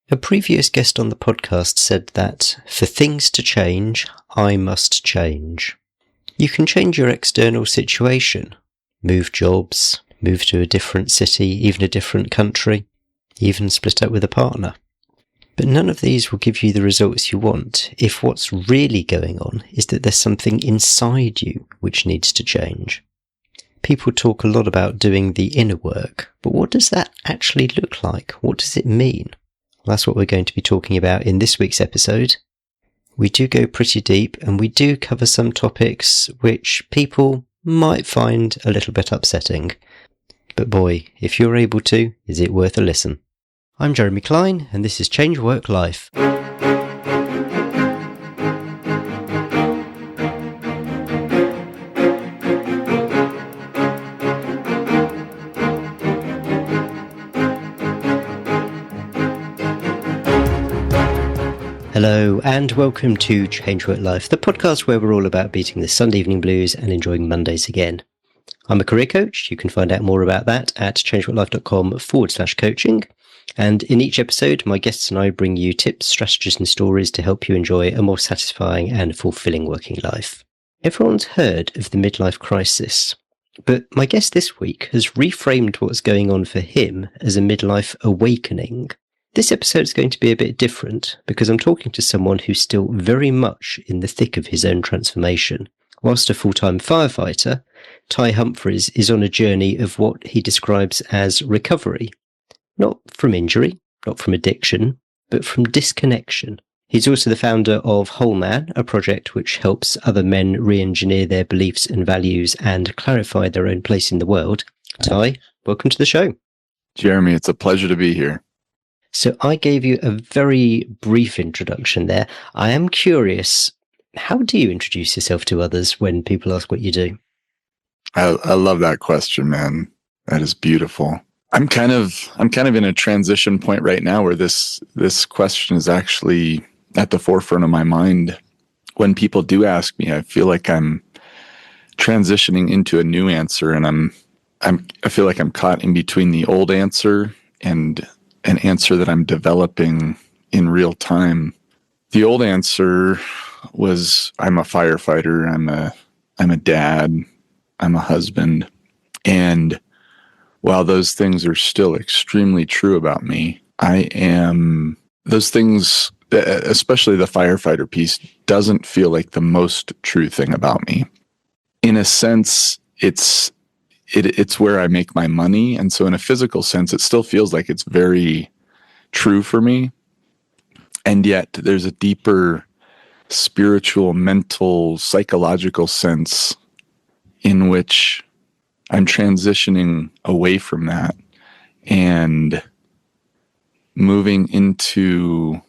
A previous guest on the podcast said that, for things to change, I must change. You can change your external situation, move jobs, move to a different city, even a different country, even split up with a partner. But none of these will give you the results you want if what's really going on is that there's something inside you which needs to change. People talk a lot about doing the inner work, but what does that actually look like? What does it mean? That's what we're going to be talking about in this week's episode. We do go pretty deep and we do cover some topics which people might find a little bit upsetting. But boy, if you're able to, is it worth a listen? I'm Jeremy Klein and this is Change Work Life. Hello and welcome to Change Work Life, the podcast where we're all about beating the Sunday evening blues and enjoying Mondays again. I'm a career coach. You can find out more about that at changeworklife.com/coaching. And in each episode, my guests and I bring you tips, strategies and stories to help you enjoy a more satisfying and fulfilling working life. Everyone's heard of the midlife crisis, but my guest this week has reframed what's going on for him as a midlife awakening. This episode is going to be a bit different because I'm talking to someone who's still very much in the thick of his own transformation. Whilst a full-time firefighter, Ty Humphries is on a journey of what he describes as recovery. Not from injury, not from addiction, but from disconnection. He's also the founder of Whole Man, a project which helps other men re-engineer their beliefs and values and clarify their own place in the world. Ty, welcome to the show. Jeremy, it's a pleasure to be here. So I gave you a very brief introduction there. I am curious, how do you introduce yourself to others when people ask what you do? I love that question, man. That is beautiful. I'm kind of in a transition point right now where this question is actually at the forefront of my mind. When people do ask me, I feel like I'm transitioning into a new answer, and I feel like I'm caught in between the old answer and an answer that I'm developing in real time. The old answer was I'm a firefighter, I'm a dad, I'm a husband. And while those things are still extremely true about me, those things, especially the firefighter piece, doesn't feel like the most true thing about me. In a sense, it's where I make my money. And so in a physical sense, it still feels like it's very true for me. And yet there's a deeper spiritual, mental, psychological sense in which I'm transitioning away from that and moving into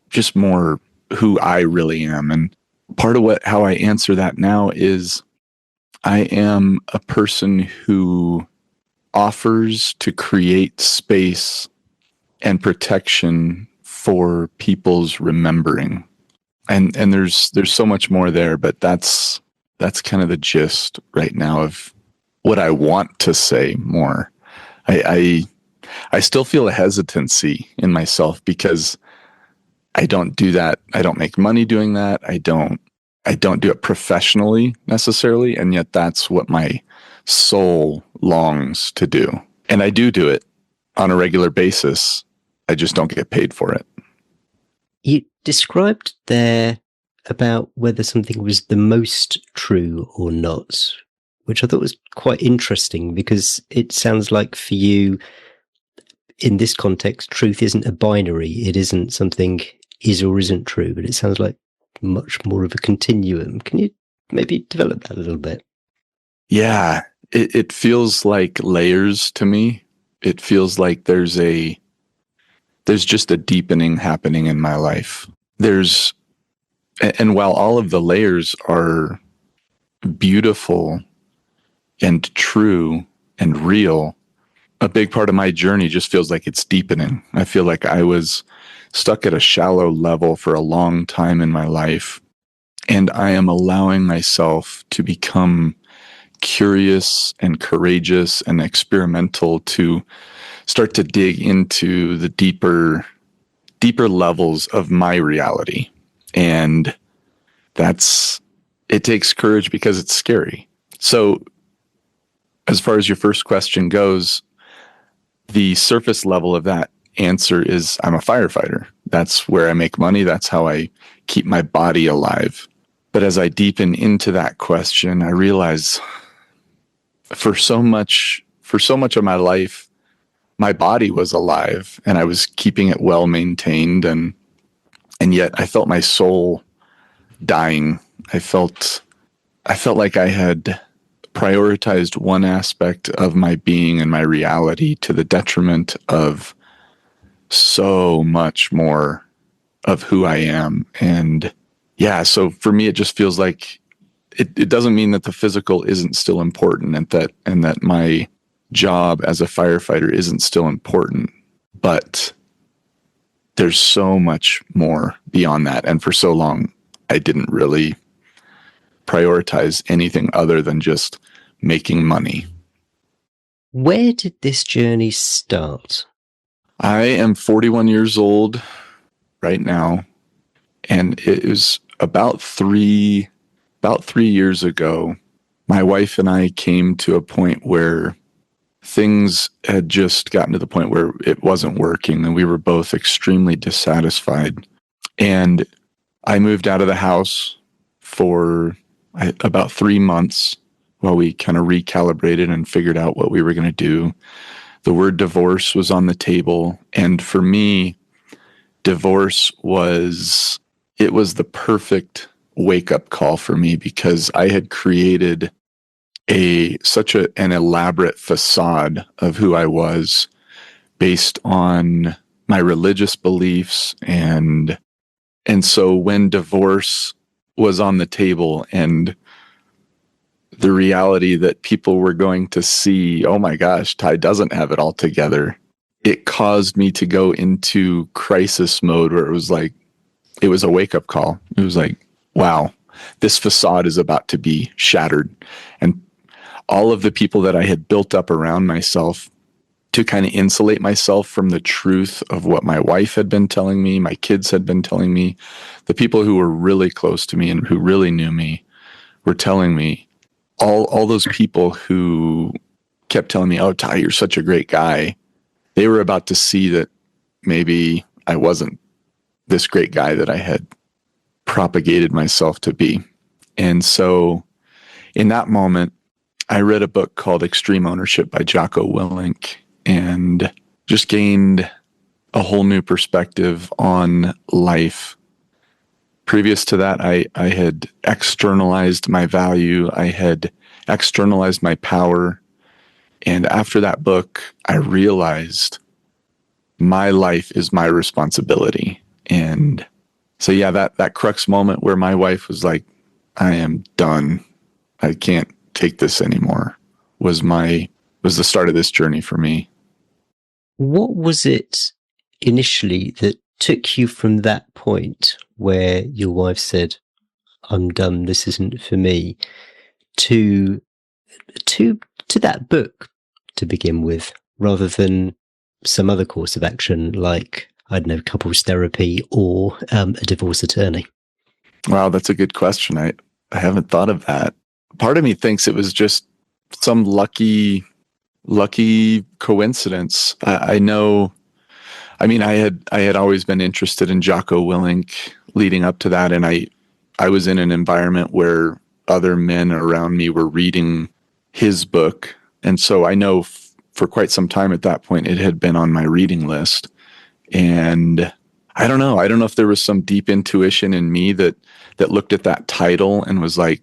just more who I really am. And part of how I answer that now is I am a person who offers to create space and protection for people's remembering. And there's so much more there, but that's kind of the gist right now of what I want to say more. I still feel a hesitancy in myself because I don't do that. I don't make money doing that. I don't do it professionally necessarily, and yet that's what my soul longs to do. And I do it on a regular basis. I just don't get paid for it. You described there about whether something was the most true or not, which I thought was quite interesting because it sounds like for you, in this context, truth isn't a binary. It isn't something is or isn't true, but it sounds like much more of a continuum. Can you maybe develop that a little bit? Yeah, it feels like layers to me. It feels like there's just a deepening happening in my life. And while all of the layers are beautiful and true and real, a big part of my journey just feels like it's deepening. I feel like I was stuck at a shallow level for a long time in my life, and I am allowing myself to become curious and courageous and experimental to start to dig into the deeper deeper levels of my reality. And it takes courage because it's scary. So as far as your first question goes, the surface level of that answer is I'm a firefighter. That's where I make money. That's how I keep my body alive. But as I deepen into that question, I realize for so much of my life, my body was alive and I was keeping it well maintained. And yet I felt my soul dying. I felt like I had prioritized one aspect of my being and my reality to the detriment of so much more of who I am. And yeah, so for me, it just feels like it doesn't mean that the physical isn't still important and that my job as a firefighter isn't still important, but there's so much more beyond that. And for so long, I didn't really prioritize anything other than just making money. Where did this journey start? I am 41 years old right now, and it was about 3 years ago. My wife and I came to a point where things had just gotten to the point where it wasn't working, and we were both extremely dissatisfied. And I moved out of the house for about 3 months while we kind of recalibrated and figured out what we were going to do. The word divorce was on the table. And for me, divorce was the perfect wake-up call for me, because I had created such an elaborate facade of who I was based on my religious beliefs. And so when divorce was on the table and the reality that people were going to see, oh my gosh, Ty doesn't have it all together, it caused me to go into crisis mode, where it was a wake-up call. It was like, wow, this facade is about to be shattered. And all of the people that I had built up around myself to kind of insulate myself from the truth of what my wife had been telling me, my kids had been telling me, the people who were really close to me and who really knew me were telling me, all those people who kept telling me, oh, Ty, you're such a great guy. They were about to see that maybe I wasn't this great guy that I had propagated myself to be. And so in that moment, I read a book called Extreme Ownership by Jocko Willink, and just gained a whole new perspective on life. Previous to that, I had externalized my value. I had externalized my power. And after that book, I realized my life is my responsibility. And so, yeah, that crux moment where my wife was like, I am done, I can't take this anymore, was the start of this journey for me. What was it initially that took you from that point where your wife said, I'm done, this isn't for me, to that book to begin with, rather than some other course of action like, I don't know, couples therapy or a divorce attorney? Wow, that's a good question. I haven't thought of that. Part of me thinks it was just some lucky coincidence. I know. I mean, I had always been interested in Jocko Willink leading up to that, and I was in an environment where other men around me were reading his book, and so I know for quite some time at that point it had been on my reading list. And I don't know if there was some deep intuition in me that looked at that title and was like,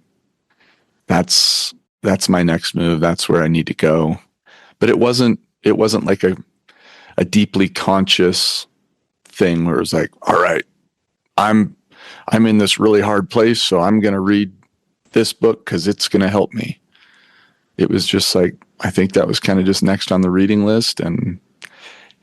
that's my next move. That's where I need to go. But it wasn't like a deeply conscious thing where it was like, all right, I'm in this really hard place, so I'm going to read this book because it's going to help me. It was just like, I think that was kind of just next on the reading list. And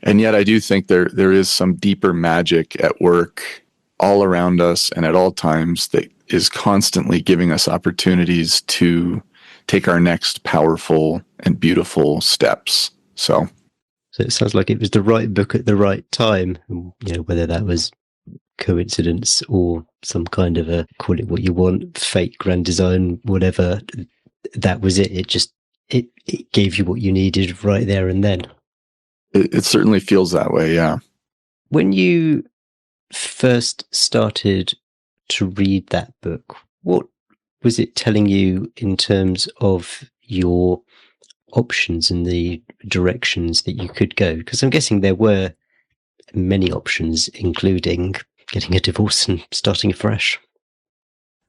yet I do think there is some deeper magic at work all around us and at all times that is constantly giving us opportunities to take our next powerful and beautiful steps. So So it sounds like it was the right book at the right time. Whether that was coincidence or some kind of a, call it what you want, fate, grand design, whatever. That was it. It gave you what you needed right there and then. It certainly feels that way, yeah. When you first started to read that book, what was it telling you in terms of your options and the directions that you could go? Because I'm guessing there were many options, including getting a divorce and starting afresh.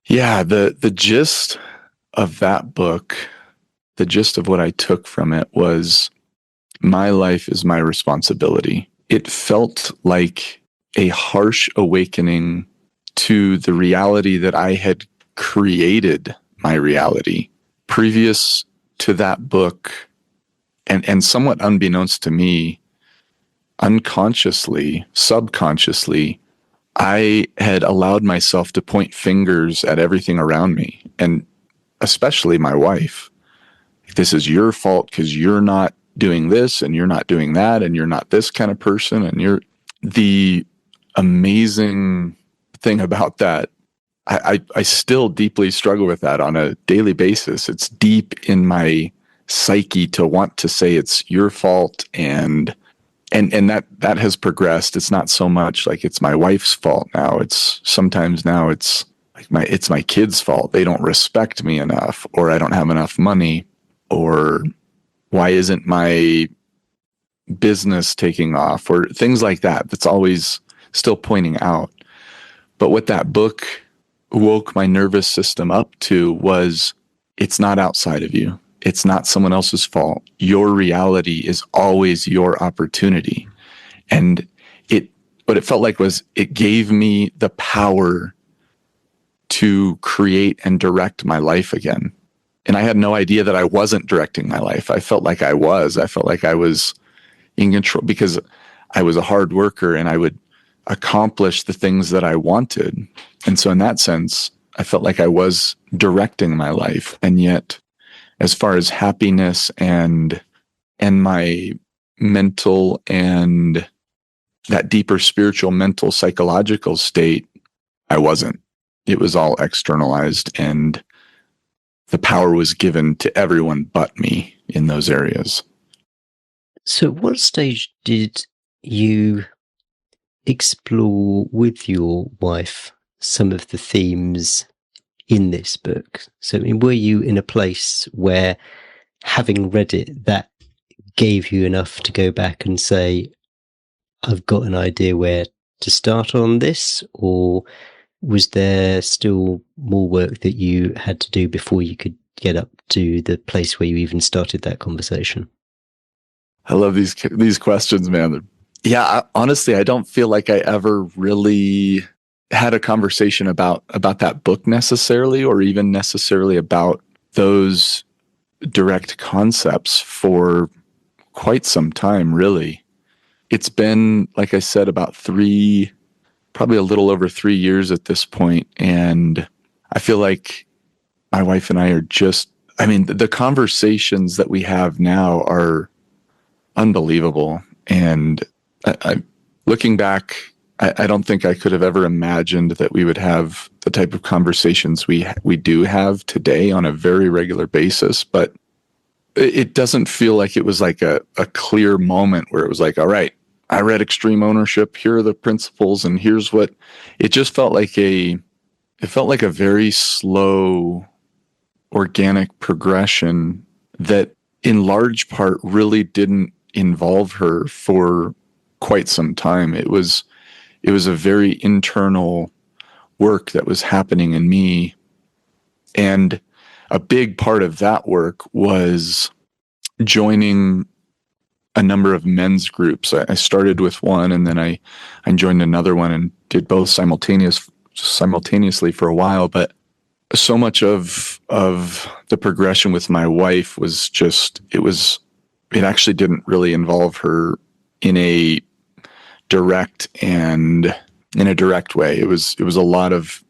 Yeah, the gist of that book, the gist of what I took from it was my life is my responsibility. It felt like a harsh awakening to the reality that I had created my reality. Previous to that book, and somewhat unbeknownst to me, unconsciously, subconsciously, I had allowed myself to point fingers at everything around me, and especially my wife. This is your fault because you're not doing this and you're not doing that and you're not this kind of person. And the amazing thing about that, I still deeply struggle with that on a daily basis. It's deep in my psyche to want to say it's your fault, and that has progressed. It's not so much like it's my wife's fault now. Sometimes it's like it's my kids' fault. They don't respect me enough, or I don't have enough money, or why isn't my business taking off, or things like that. That's always still pointing out. But what that book woke my nervous system up to was, it's not outside of you. It's not someone else's fault. Your reality is always your opportunity. And what it felt like was it gave me the power to create and direct my life again. And I had no idea that I wasn't directing my life. I felt like I was. I felt like I was in control because I was a hard worker and I would accomplish the things that I wanted. And so in that sense, I felt like I was directing my life. And yet, as far as happiness and my mental and that deeper spiritual, mental, psychological state, I wasn't. It was all externalized, and the power was given to everyone but me in those areas. So at what stage did you explore with your wife some of the themes in this book? So were you in a place where, having read it, that gave you enough to go back and say, I've got an idea where to start on this? Or was there still more work that you had to do before you could get up to the place where you even started that conversation? I love these questions, man. Yeah, honestly, I don't feel like I ever really had a conversation about that book necessarily, or even necessarily about those direct concepts for quite some time, really. It's been, like I said, about probably a little over 3 years at this point. And I feel like my wife and I are the conversations that we have now are unbelievable. And looking back, I don't think I could have ever imagined that we would have the type of conversations we do have today on a very regular basis. But it doesn't feel like it was like a clear moment where it was like, all right, I read Extreme Ownership. Here are the principles, and here's what. It just felt like a very slow, organic progression that, in large part, really didn't involve her for quite some time. It was a very internal work that was happening in me, and a big part of that work was joining a number of men's groups. I started with one, and then I joined another one and did both simultaneously for a while. But so much of the progression with my wife was it actually didn't really involve her in a direct way. It was a lot of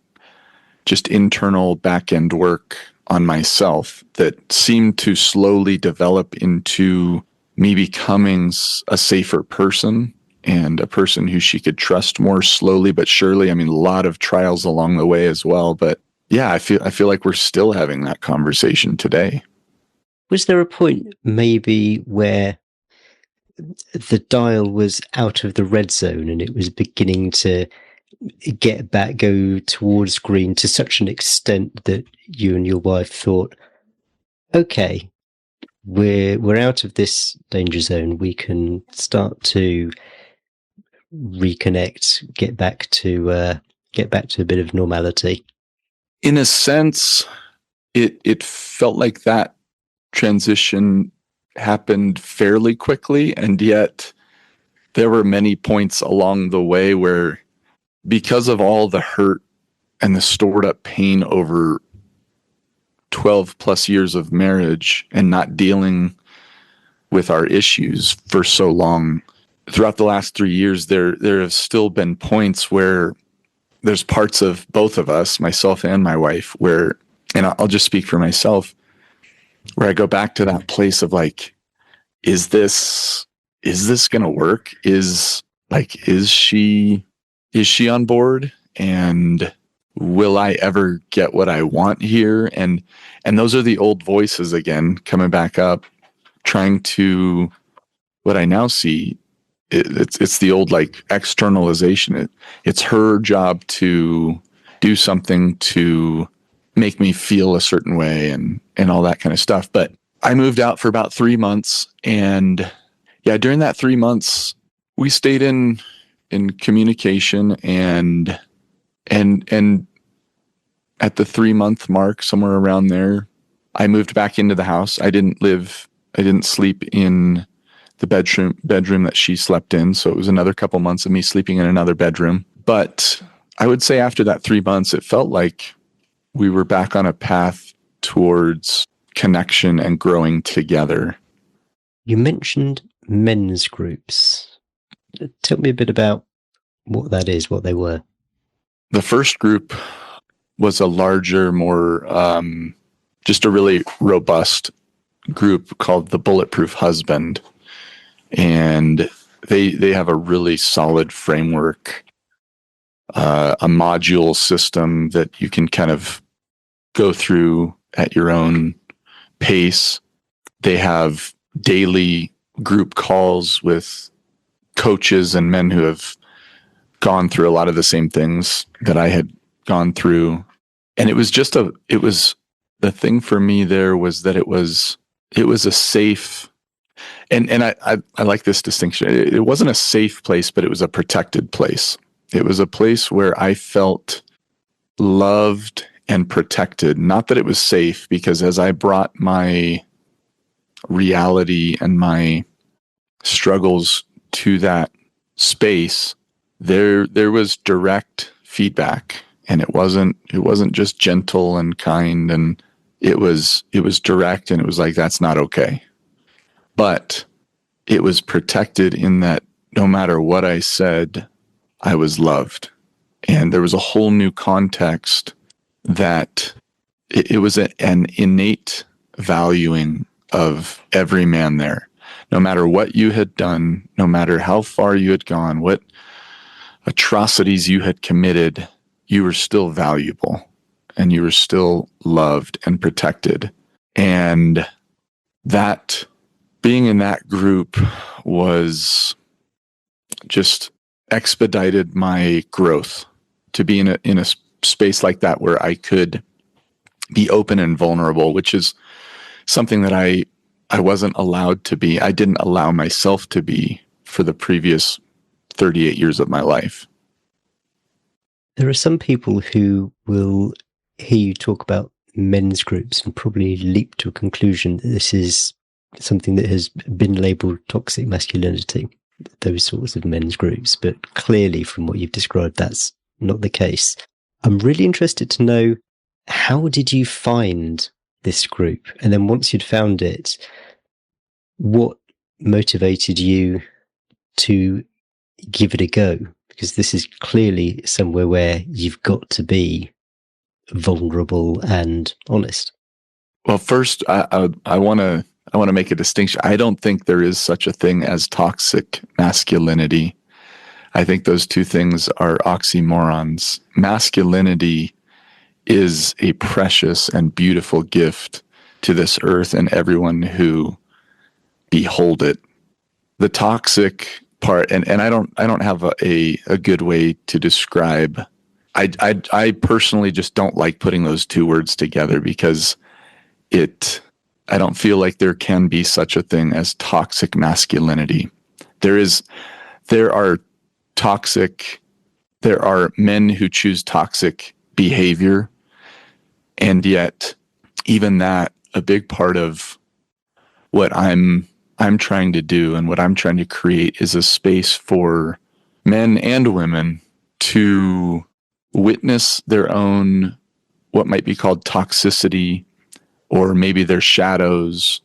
just internal back end work on myself that seemed to slowly develop into me becoming a safer person and a person who she could trust more slowly but surely. I mean, a lot of trials along the way as well. But yeah, I feel like we're still having that conversation today. Was there a point maybe where the dial was out of the red zone and it was beginning to go towards green to such an extent that you and your wife thought, okay, we're out of this danger zone. We can start to reconnect, get back to a bit of normality? In a sense, it felt like that transition happened fairly quickly, and yet there were many points along the way where, because of all the hurt and the stored up pain over 12 plus years of marriage and not dealing with our issues for so long, throughout the last 3 years, there have still been points where there's parts of both of us, myself and my wife, where, and I'll just speak for myself, where I go back to that place of like, is this going to work? Is she on board? And will I ever get what I want here? And those are the old voices again, coming back up, trying to, what I now see, it's the old like externalization. It's her job to do something to make me feel a certain way and all that kind of stuff. But I moved out for about 3 months, and yeah, during that 3 months, we stayed in communication, and at the 3 month mark, somewhere around there, I moved back into the house. I didn't sleep in the bedroom that she slept in. So it was another couple months of me sleeping in another bedroom. But I would say after that 3 months, it felt like we were back on a path towards connection and growing together. You mentioned men's groups. Tell me a bit about what that is, what they were. The first group was a larger, more just a really robust group called the Bulletproof Husband. And they have a really solid framework, a module system that you can kind of go through at your own pace. They have daily group calls with coaches and men who have gone through a lot of the same things that I had gone through. And it was the thing for me there was that it was a safe, and I like this distinction. It wasn't a safe place, but it was a protected place. It was a place where I felt loved and protected. Not that it was safe, because as I brought my reality and my struggles to that space, there was direct feedback, and it wasn't just gentle and kind, and it was direct, and it was like, that's not okay. But it was protected in that no matter what I said, I was loved. And there was a whole new context that it was an innate valuing of every man there. No matter what you had done, no matter how far you had gone, what atrocities you had committed, you were still valuable, and you were still loved and protected. And that, being in that group, was just expedited my growth, to be in a space like that where I could be open and vulnerable, which is something that I wasn't allowed to be. I didn't allow myself to be for the previous 38 years of my life. There are some people who will hear you talk about men's groups and probably leap to a conclusion that this is something that has been labelled toxic masculinity, those sorts of men's groups. But clearly, from what you've described, that's not the case. I'm really interested to know, how did you find this group? And then once you'd found it, what motivated you to give it a go? Because this is clearly somewhere where you've got to be vulnerable and honest. Well, first, I want to to make a distinction. I don't think there is such a thing as toxic masculinity. I think those two things are oxymorons. Masculinity is a precious and beautiful gift to this earth and everyone who behold it. The toxic part, and I don't have a good way to describe. I personally just don't like putting those two words together because I don't feel like there can be such a thing as toxic masculinity. There are men who choose toxic behavior, and yet even that, a big part of what I'm trying to do and what I'm trying to create is a space for men and women to witness their own, what might be called toxicity, or maybe their shadows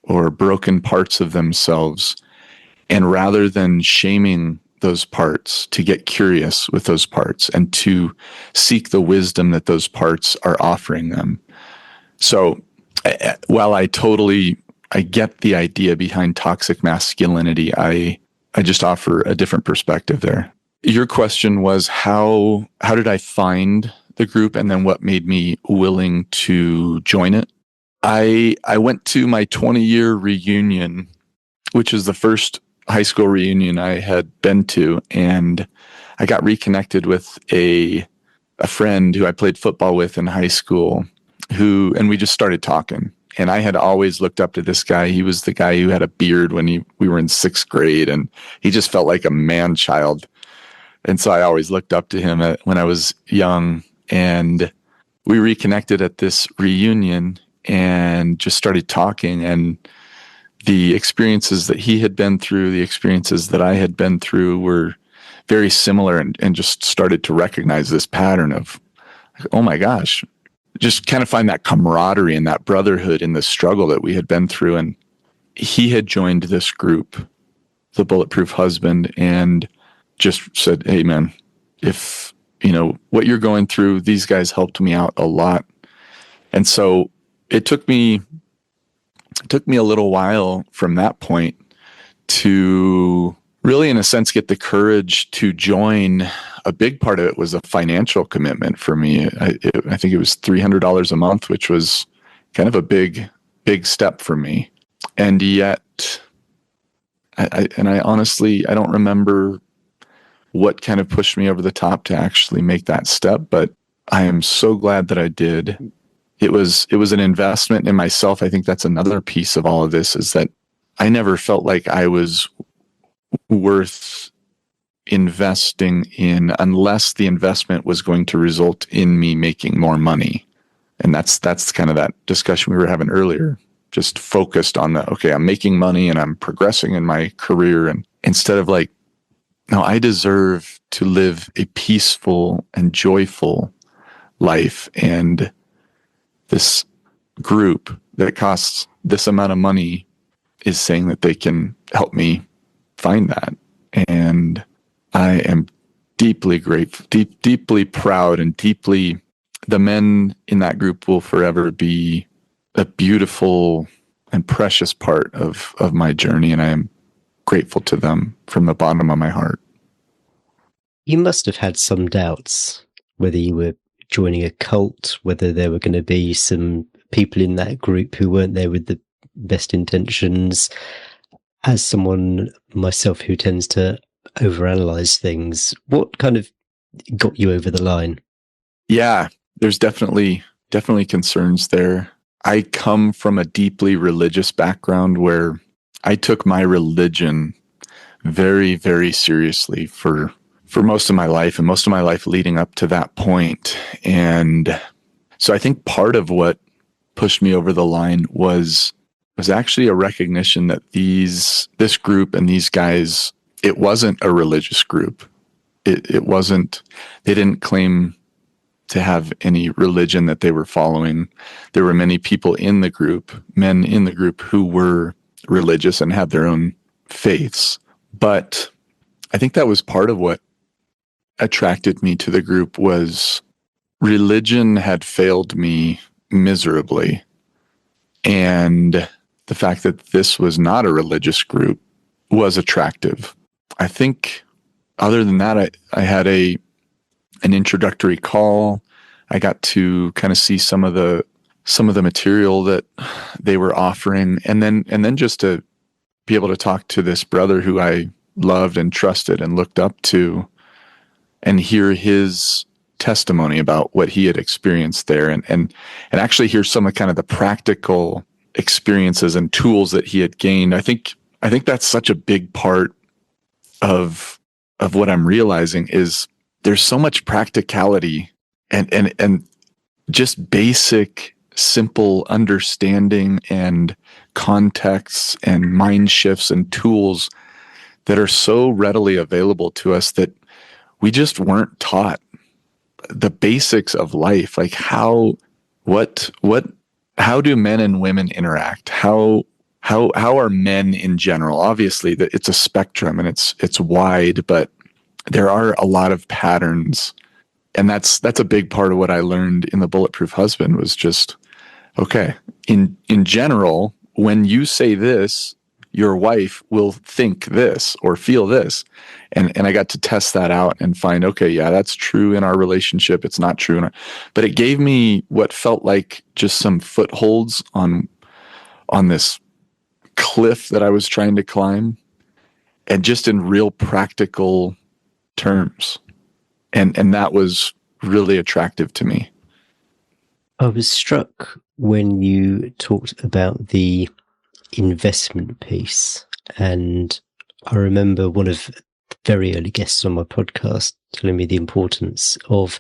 or broken parts of themselves. And rather than shaming those parts, to get curious with those parts and to seek the wisdom that those parts are offering them. So while I get the idea behind toxic masculinity, I just offer a different perspective there. Your question was how did I find the group, and then what made me willing to join it? I went to my 20-year reunion, which is the first high school reunion I had been to, and I got reconnected with a friend who I played football with in high school, and we just started talking. And I had always looked up to this guy. He was the guy who had a beard when we were in 6th grade, and he just felt like a man child. And so I always looked up to him when I was young, and we reconnected at this reunion and just started talking, and the experiences that he had been through, the experiences that I had been through were very similar, and just started to recognize this pattern of, oh my gosh, just kind of find that camaraderie and that brotherhood in the struggle that we had been through. And he had joined this group, the Bulletproof Husband, and just said, hey man, if what you're going through, these guys helped me out a lot. And so it took me a little while from that point to really, in a sense, get the courage to join. A big part of it was a financial commitment for me. I think it was $300 a month, which was kind of a big step for me. And yet, I honestly, I don't remember what kind of pushed me over the top to actually make that step, but I am so glad that I did. It was an investment in myself. I think that's another piece of all of this, is that I never felt like I was worth investing in unless the investment was going to result in me making more money. And that's kind of that discussion we were having earlier, just focused on I'm making money and I'm progressing in my career. And instead of like, no, I deserve to live a peaceful and joyful life. And this group that costs this amount of money is saying that they can help me find that. And I am deeply grateful, deeply proud, and the men in that group will forever be a beautiful and precious part of my journey. And I am grateful to them from the bottom of my heart. You must have had some doubts whether you were joining a cult, whether there were going to be some people in that group who weren't there with the best intentions. As someone myself who tends to overanalyze things, what kind of got you over the line? Yeah, there's definitely concerns there. I come from a deeply religious background where I took my religion very, very seriously for most of my life, and most of my life leading up to that point. And so I think part of what pushed me over the line was actually a recognition that this group and these guys, it wasn't a religious group. It wasn't, they didn't claim to have any religion that they were following. There were many people in the group, men in the group, who were religious and had their own faiths. But I think that was part of what attracted me to the group. Was religion had failed me miserably. And the fact that this was not a religious group was attractive. I think other than that, I had an introductory call. I got to kind of see some of the material that they were offering, and then just to be able to talk to this brother who I loved and trusted and looked up to, and hear his testimony about what he had experienced there, and actually hear some of kind of the practical experiences and tools that he had gained. I think that's such a big part of what I'm realizing is there's so much practicality and just basic, simple understanding and contexts and mind shifts and tools that are so readily available to us that we just weren't taught. The basics of life, like how do men and women interact? How are men in general? Obviously, that it's a spectrum and it's wide, but there are a lot of patterns, and that's a big part of what I learned in The Bulletproof Husband was just, okay, in general, when you say this, your wife will think this or feel this. And I got to test that out and find, okay, yeah, that's true in our relationship. It's not true but it gave me what felt like just some footholds on this cliff that I was trying to climb, and just in real practical terms. And that was really attractive to me. I was struck when you talked about the investment piece, and I remember one of the very early guests on my podcast telling me the importance of,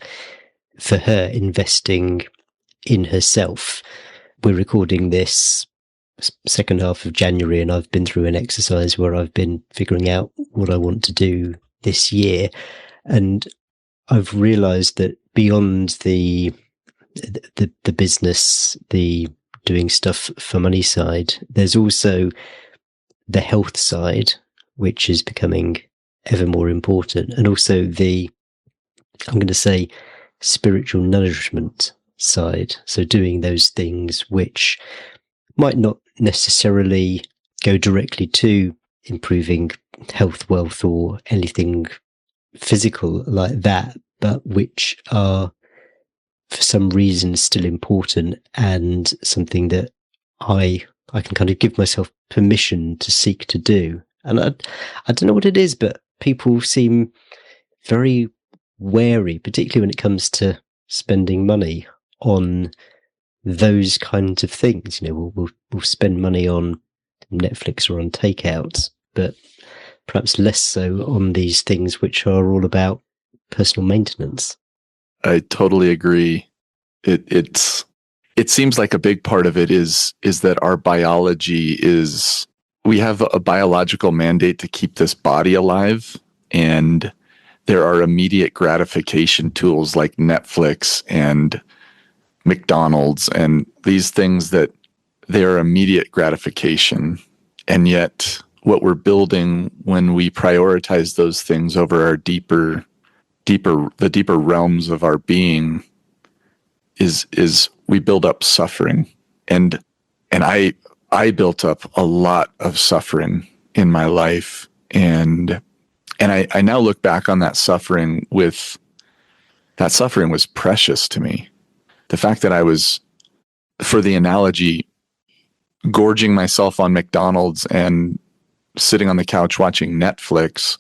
for her, investing in herself. We're recording this second half of January, and I've been through an exercise where I've been figuring out what I want to do this year, and I've realized that beyond the business, the doing stuff for money side, there's also the health side, which is becoming ever more important, and also the, I'm going to say, spiritual nourishment side. So doing those things which might not necessarily go directly to improving health, wealth, or anything physical like that, but which are for some reason still important, and something that I can kind of give myself permission to seek to do. And I don't know what it is, but people seem very wary, particularly when it comes to spending money on those kinds of things. You know, we'll spend money on Netflix or on takeouts, but perhaps less so on these things which are all about personal maintenance. I totally agree. It seems like a big part of it is that our biology is, we have a biological mandate to keep this body alive, and there are immediate gratification tools like Netflix and McDonald's and these things that they are immediate gratification. And yet what we're building when we prioritize those things over our deeper realms of our being is we build up suffering. And I built up a lot of suffering in my life. And I now look back on that suffering was precious to me. The fact that I was, for the analogy, gorging myself on McDonald's and sitting on the couch watching Netflix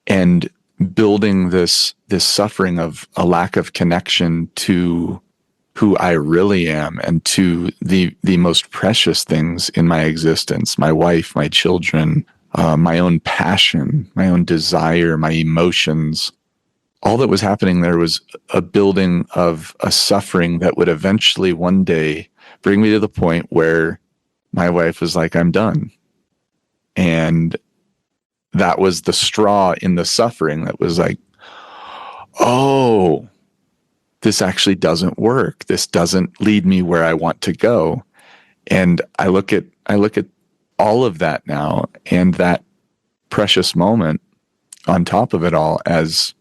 and building this suffering of a lack of connection to who I really am and to the most precious things in my existence, my wife, my children, my own passion, my own desire, my emotions. All that was happening there was a building of a suffering that would eventually one day bring me to the point where my wife was like, I'm done. And that was the straw in the suffering that was like, oh, this actually doesn't work. This doesn't lead me where I want to go. And I look at all of that now, and that precious moment on top of it all, as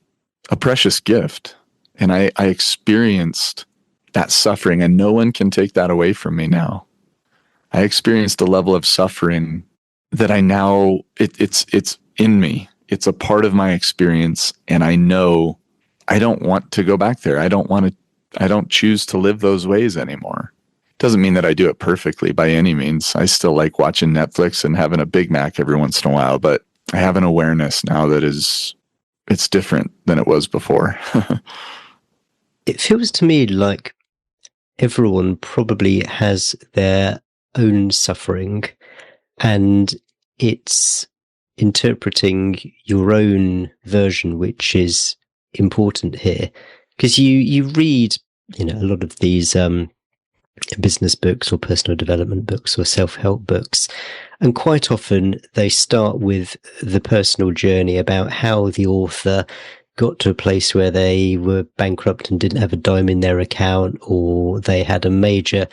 a precious gift. And I experienced that suffering, and no one can take that away from me now. I experienced a level of suffering that I now, it's in me. It's a part of my experience. And I know I don't want to go back there. I don't choose to live those ways anymore. Doesn't mean that I do it perfectly by any means. I still like watching Netflix and having a Big Mac every once in a while, but I have an awareness now that it's different than it was before. It feels to me like everyone probably has their own suffering, and it's interpreting your own version which is important here. Because you read, a lot of these business books or personal development books or self-help books, and quite often they start with the personal journey about how the author got to a place where they were bankrupt and didn't have a dime in their account, or they had a major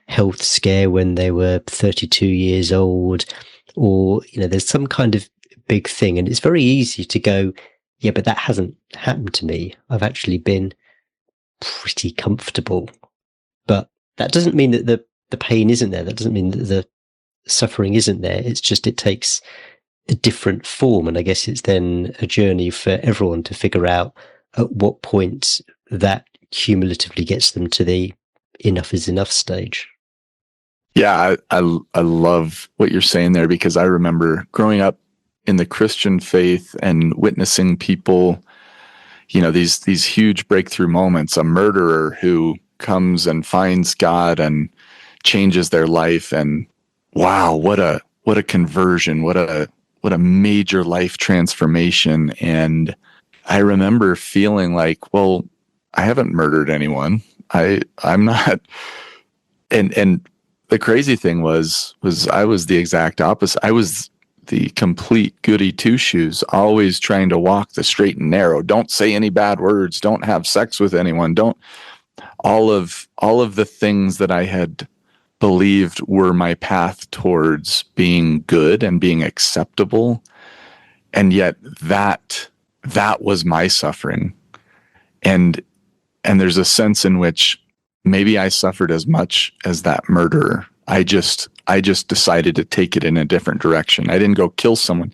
health scare when they were 32 years old, or there's some kind of big thing. And it's very easy to go, yeah, but that hasn't happened to me. I've actually been pretty comfortable. But that doesn't mean that the pain isn't there. That doesn't mean that the suffering isn't there. It's just it takes a different form. And I guess it's then a journey for everyone to figure out at what point that cumulatively gets them to the enough is enough stage. Yeah, I love what you're saying there, because I remember growing up in the Christian faith and witnessing people, these huge breakthrough moments, a murderer who comes and finds God and changes their life, and wow, what a conversion, what a major life transformation. And I remember feeling like, well, I haven't murdered anyone. I'm not. And the crazy thing was I was the exact opposite. I was the complete goody two shoes, always trying to walk the straight and narrow. Don't say any bad words. Don't have sex with anyone. Don't all of the things that I had believed were my path towards being good and being acceptable. And yet that was my suffering. And there's a sense in which maybe I suffered as much as that murderer. I just decided to take it in a different direction. I didn't go kill someone.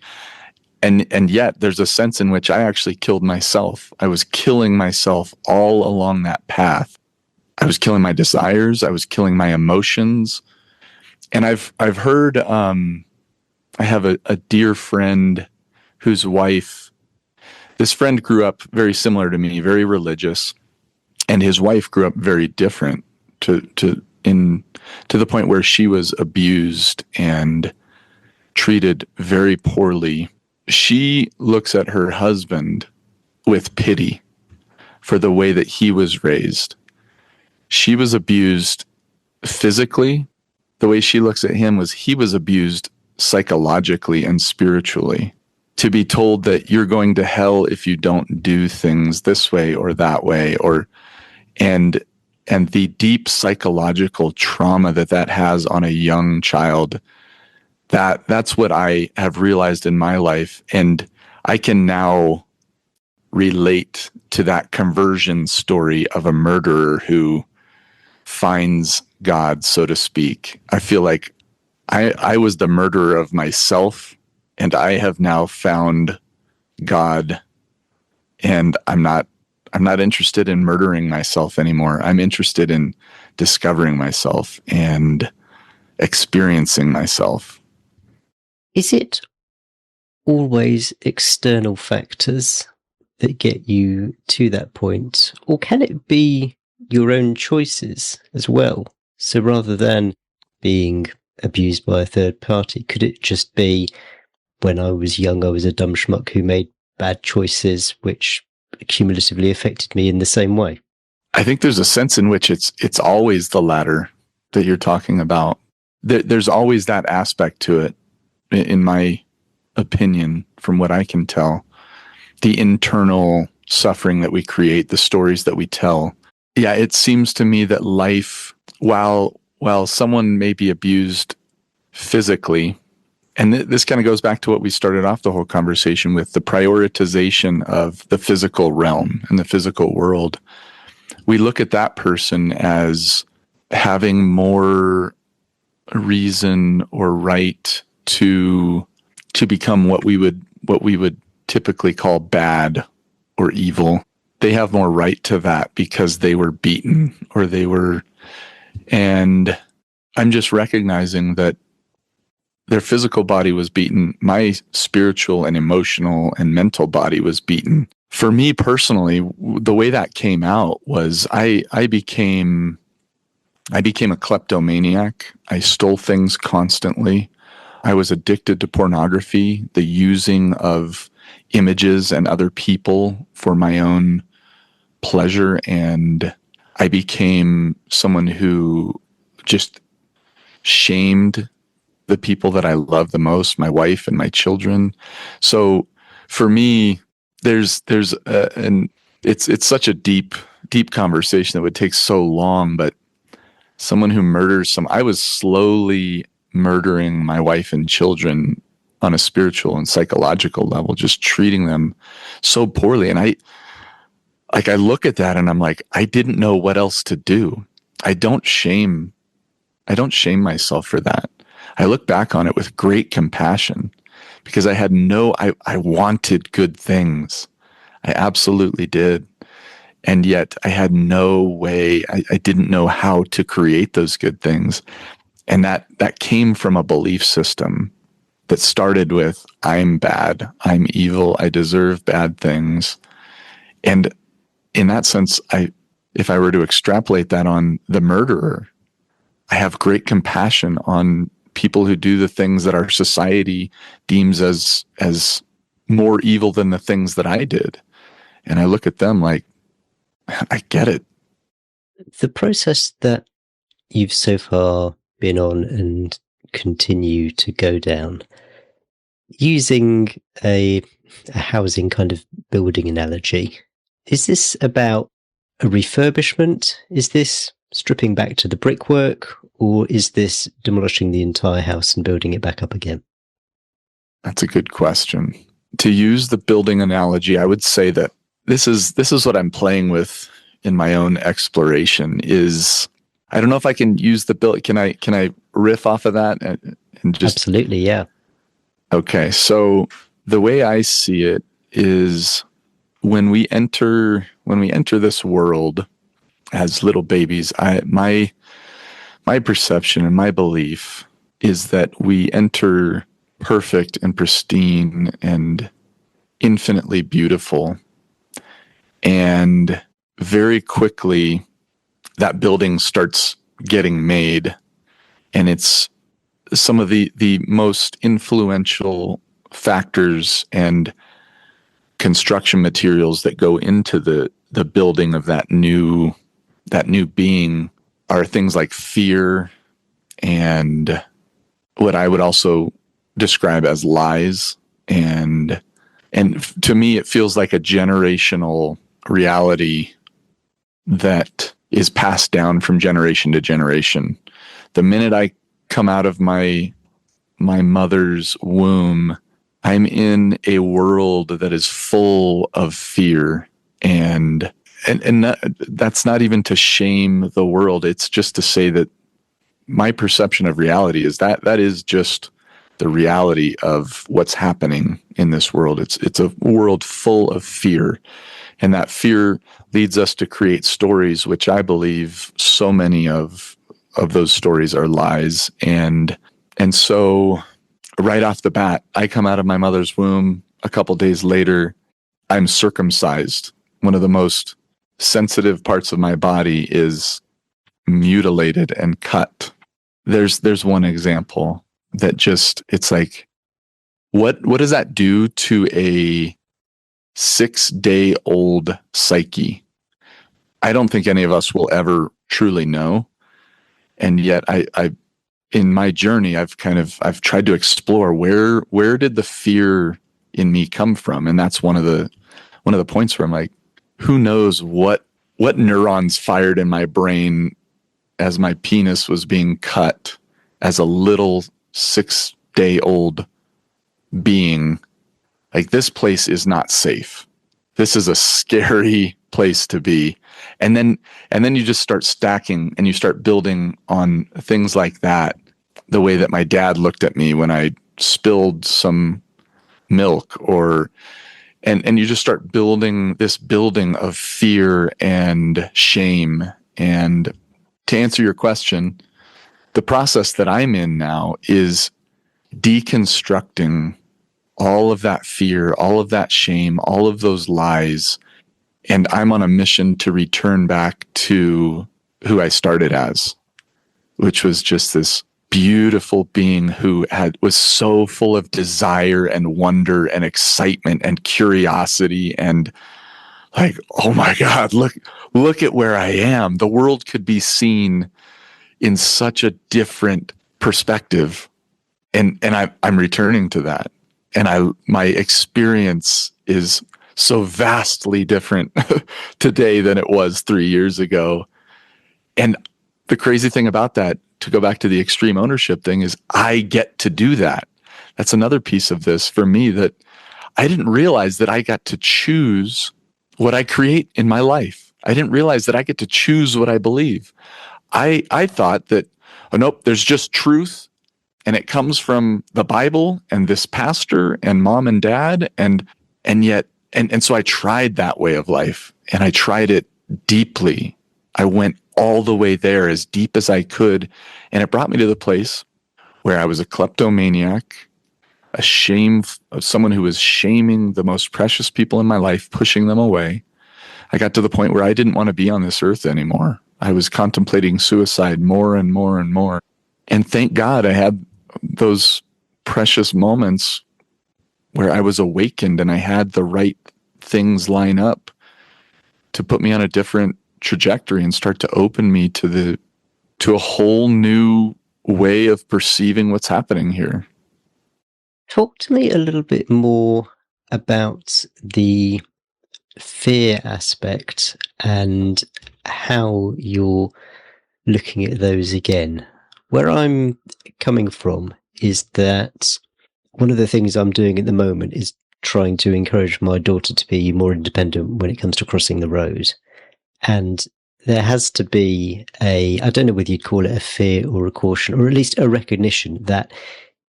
And yet there's a sense in which I actually killed myself. I was killing myself all along that path. I was killing my desires. I was killing my emotions. And I've heard, I have a dear friend whose wife, this friend grew up very similar to me, very religious, and his wife grew up very different to the point where she was abused and treated very poorly. She looks at her husband with pity for the way that he was raised. She was abused physically. The way she looks at him was he was abused psychologically and spiritually. To be told that you're going to hell if you don't do things this way or that way, and the deep psychological trauma that has on a young child, that's what I have realized in my life. And I can now relate to that conversion story of a murderer who finds God, so to speak. I feel like I was the murderer of myself, and I have now found God, and I'm not interested in murdering myself anymore. I'm interested in discovering myself and experiencing myself. Is it always external factors that get you to that point, or can it be your own choices as well? So rather than being abused by a third party, could it just be, when I was young, I was a dumb schmuck who made bad choices which cumulatively affected me in the same way? I think there's a sense in which it's always the latter that you're talking about. There's always that aspect to it, in my opinion, from what I can tell. The internal suffering that we create, the stories that we tell. Yeah, it seems to me that life, while someone may be abused physically, and this kind of goes back to what we started off the whole conversation with, the prioritization of the physical realm and the physical world. We look at that person as having more reason or right to become what we would typically call bad or evil. They have more right to that because they were beaten or and I'm just recognizing that their physical body was beaten. My spiritual and emotional and mental body was beaten. For me personally, the way that came out was I became a kleptomaniac. I stole things constantly. I was addicted to pornography, the using of images and other people for my own pleasure. And I became someone who just shamed the people that I love the most, my wife and my children. So for me, it's such a deep conversation that would take so long, but someone who murders I was slowly murdering my wife and children on a spiritual and psychological level, just treating them so poorly. And I look at that and I'm like, I didn't know what else to do. I don't shame myself for that. I look back on it with great compassion because I wanted good things. I absolutely did. And yet I had no way, I didn't know how to create those good things. And that came from a belief system that started with, I'm bad, I'm evil, I deserve bad things. And in that sense, if I were to extrapolate that on the murderer, I have great compassion on people who do the things that our society deems as more evil than the things that I did. And I look at them like, I get it. The process that you've so far been on and continue to go down, using a housing kind of building analogy, is this about a refurbishment? Is this stripping back to the brickwork, or is this demolishing the entire house and building it back up again? That's a good question. To use the building analogy, I would say that this is what I'm playing with in my own exploration. Is I don't know if I can use the build. Can I riff off of that and just absolutely, yeah. Okay, so the way I see it is when we enter this world as little babies, my perception and my belief is that we enter perfect and pristine and infinitely beautiful. And very quickly, that building starts getting made. And it's some of the most influential factors and construction materials that go into the building of that new being are things like fear and what I would also describe as lies. And to me, it feels like a generational reality that is passed down from generation to generation. The minute I come out of my mother's womb, I'm in a world that is full of fear, and that's not even to shame the world. It's just to say that my perception of reality is that is just the reality of what's happening in this world. It's a world full of fear, and that fear leads us to create stories, which I believe so many of those stories are lies. And so right off the bat, I come out of my mother's womb. A couple days later, I'm circumcised. One of the most sensitive parts of my body is mutilated and cut. There's one example that just, it's like, what does that do to a 6-day-old psyche? I don't think any of us will ever truly know. And yet I in my journey, I've tried to explore where did the fear in me come from? And that's one of the points where I'm like, who knows what neurons fired in my brain as my penis was being cut as a little 6-day-old being. Like, this place is not safe. This is a scary place to be. And then you just start stacking and you start building on things like that. the way that my dad looked at me when I spilled some milk, and you just start building this building of fear and shame. And to answer your question, the process that I'm in now is deconstructing all of that fear, all of that shame, all of those lies. And I'm on a mission to return back to who I started as, which was just this beautiful being who was so full of desire and wonder and excitement and curiosity, and like, oh my God, look at where I am. The world could be seen in such a different perspective. And I'm returning to that. And my experience is so vastly different today than it was 3 years ago. And the crazy thing about that, to go back to the extreme ownership thing, is I get to do that. That's another piece of this for me, that I didn't realize that I got to choose what I create in my life. I didn't realize that I get to choose what I believe. I thought that, oh, nope, there's just truth, and it comes from the Bible and this pastor and mom and dad, and so I tried that way of life, and I tried it deeply. I went all the way there, as deep as I could, and it brought me to the place where I was a kleptomaniac, someone who was shaming the most precious people in my life, pushing them away. I got to the point where I didn't want to be on this earth anymore. I was contemplating suicide more and more and more. And thank God I had those precious moments where I was awakened and I had the right things line up to put me on a different trajectory and start to open me to a whole new way of perceiving what's happening here. Talk to me a little bit more about the fear aspect and how you're looking at those again. Where I'm coming from is that one of the things I'm doing at the moment is trying to encourage my daughter to be more independent when it comes to crossing the road. And there has to be I don't know whether you'd call it a fear or a caution, or at least a recognition that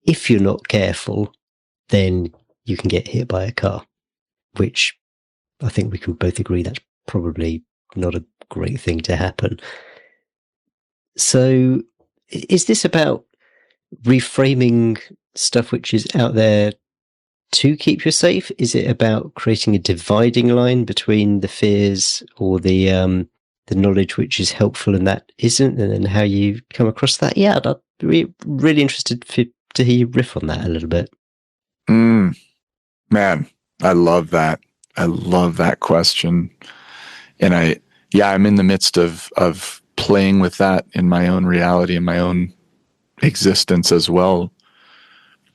if you're not careful, then you can get hit by a car, which I think we can both agree that's probably not a great thing to happen. So is this about reframing stuff which is out there to keep you safe? Is it about creating a dividing line between the fears or the knowledge which is helpful and that isn't, and then how you come across that? Yeah, I'd be really interested to hear you riff on that a little bit. Man, I love that. I love that question. And I'm in the midst of playing with that in my own reality and my own existence as well,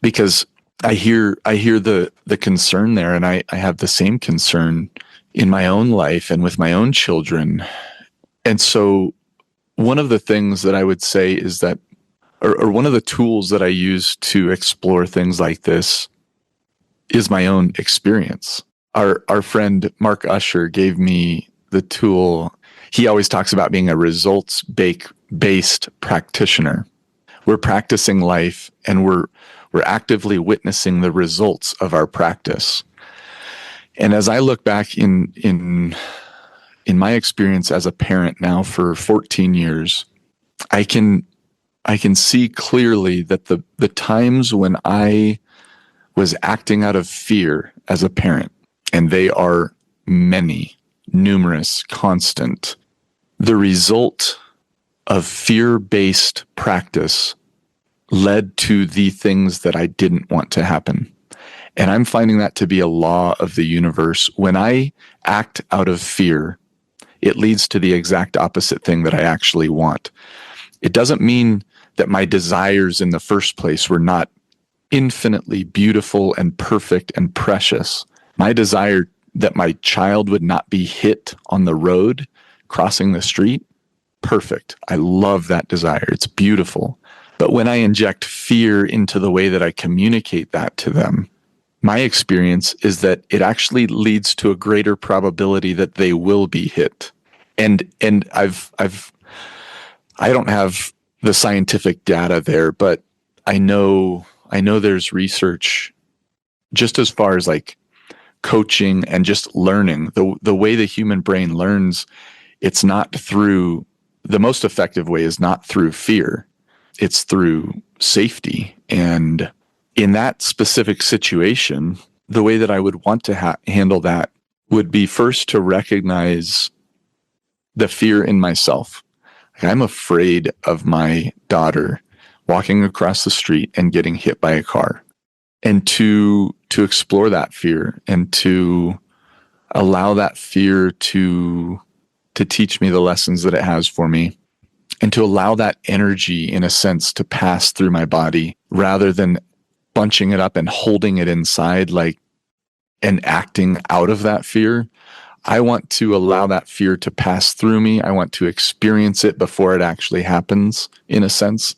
because I hear the concern there, and I have the same concern in my own life and with my own children. And so one of the things that I would say is that, or one of the tools that I use to explore things like this is my own experience. Our friend Mark Usher gave me the tool. He always talks about being a results-based practitioner. We're practicing life, and we're actively witnessing the results of our practice. And as I look back in my experience as a parent now for 14 years, I can see clearly that the times when I was acting out of fear as a parent, and they are many, numerous, constant, the result of fear-based practice led to the things that I didn't want to happen. And I'm finding that to be a law of the universe. When I act out of fear, it leads to the exact opposite thing that I actually want. It doesn't mean that my desires in the first place were not infinitely beautiful and perfect and precious. My desire that my child would not be hit on the road crossing the street, perfect. I love that desire. It's beautiful. But when I inject fear into the way that I communicate that to them, my experience is that it actually leads to a greater probability that they will be hit. And I don't have the scientific data there, but I know there's research just as far as like coaching and just learning. The way the human brain learns, it's not through, the most effective way is not through fear. It's through safety. And in that specific situation, the way that I would want to handle that would be first to recognize the fear in myself. Like, I'm afraid of my daughter walking across the street and getting hit by a car. And to explore that fear and to allow that fear to teach me the lessons that it has for me, and to allow that energy, in a sense, to pass through my body rather than bunching it up and holding it inside, like, and acting out of that fear. I want to allow that fear to pass through me. I want to experience it before it actually happens, in a sense,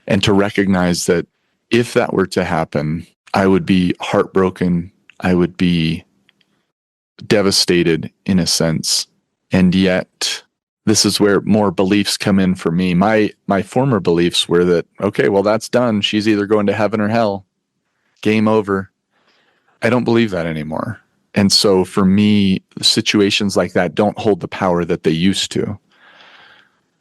and to recognize that if that were to happen, I would be heartbroken. I would be devastated, in a sense. And yet, this is where more beliefs come in for me. My former beliefs were that, okay, well, that's done. She's either going to heaven or hell. Game over. I don't believe that anymore. And so for me, situations like that don't hold the power that they used to.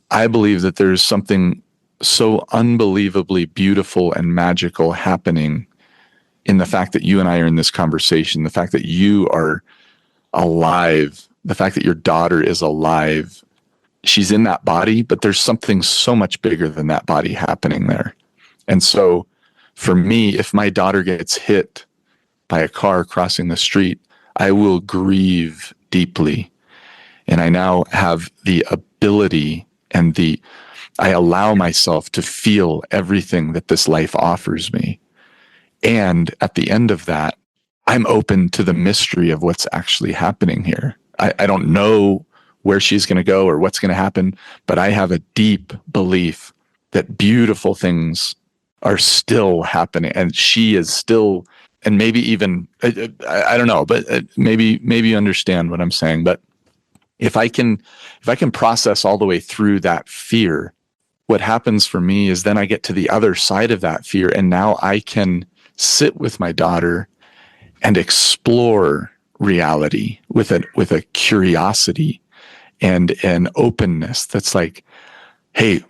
I believe that there's something so unbelievably beautiful and magical happening in the fact that you and I are in this conversation, the fact that you are alive, the fact that your daughter is alive. She's in that body, but there's something so much bigger than that body happening there. And so for me, if my daughter gets hit by a car crossing the street, I will grieve deeply. And I now have the ability and I allow myself to feel everything that this life offers me. And at the end of that, I'm open to the mystery of what's actually happening here. I don't know where she's going to go or what's going to happen, but I have a deep belief that beautiful things are still happening, and she is still, and maybe even, I don't know, but maybe you understand what I'm saying. But if I can process all the way through that fear, what happens for me is then I get to the other side of that fear, and now I can sit with my daughter and explore reality with a curiosity and an openness that's like, hey,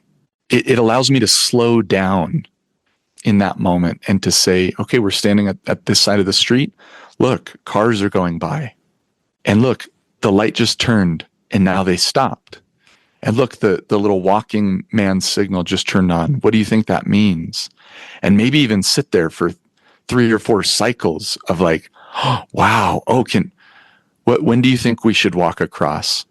it allows me to slow down in that moment and to say, okay, we're standing at this side of the street. Look, cars are going by. And look, the light just turned and now they stopped. And look, the little walking man signal just turned on. What do you think that means? And maybe even sit there for 3 or 4 cycles of like, oh, wow, when do you think we should walk across?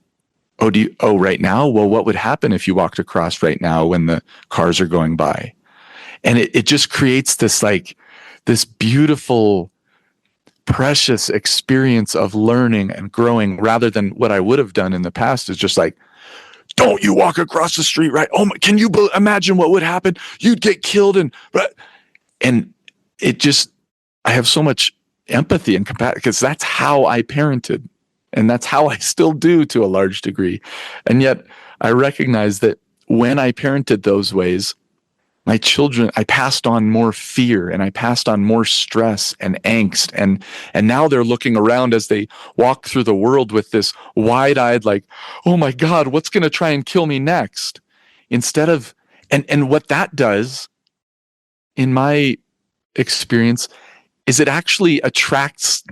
Oh, right now? Well, what would happen if you walked across right now when the cars are going by? And it just creates this beautiful, precious experience of learning and growing, rather than what I would have done in the past is just like, don't you walk across the street, right? Oh, can you imagine what would happen? You'd get killed. And it just, I have so much empathy and compassion because that's how I parented. And that's how I still do to a large degree. And yet I recognize that when I parented those ways, my children, I passed on more fear and I passed on more stress and angst. And now they're looking around as they walk through the world with this wide-eyed, like, oh my God, what's going to try and kill me next? Instead of, and what that does, in my experience, is it actually attracts,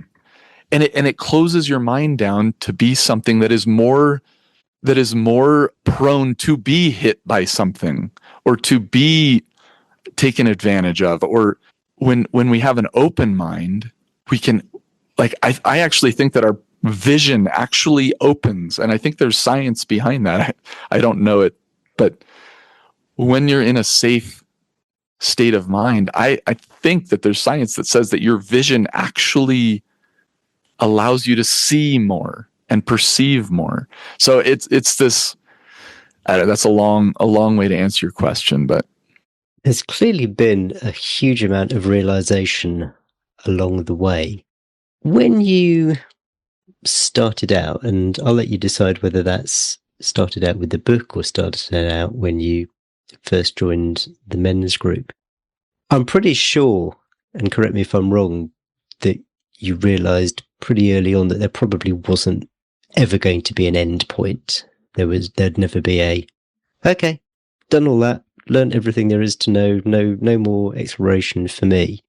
and it closes your mind down to be something that is more prone to be hit by something or to be taken advantage of. Or when we have an open mind, we can, like, I actually think that our vision actually opens, and I think there's science behind that. I don't know it, but when you're in a safe state of mind, I think that there's science that says that your vision actually allows you to see more and perceive more. So it's this, that's a long way to answer your question, but there's clearly been a huge amount of realization along the way. When you started out, and I'll let you decide whether that's started out with the book or started out when you first joined the men's group. I'm pretty sure, and correct me if I'm wrong, that you realised pretty early on that there probably wasn't ever going to be an end point. There'd never be okay, done all that, learned everything there is to know, no more exploration for me.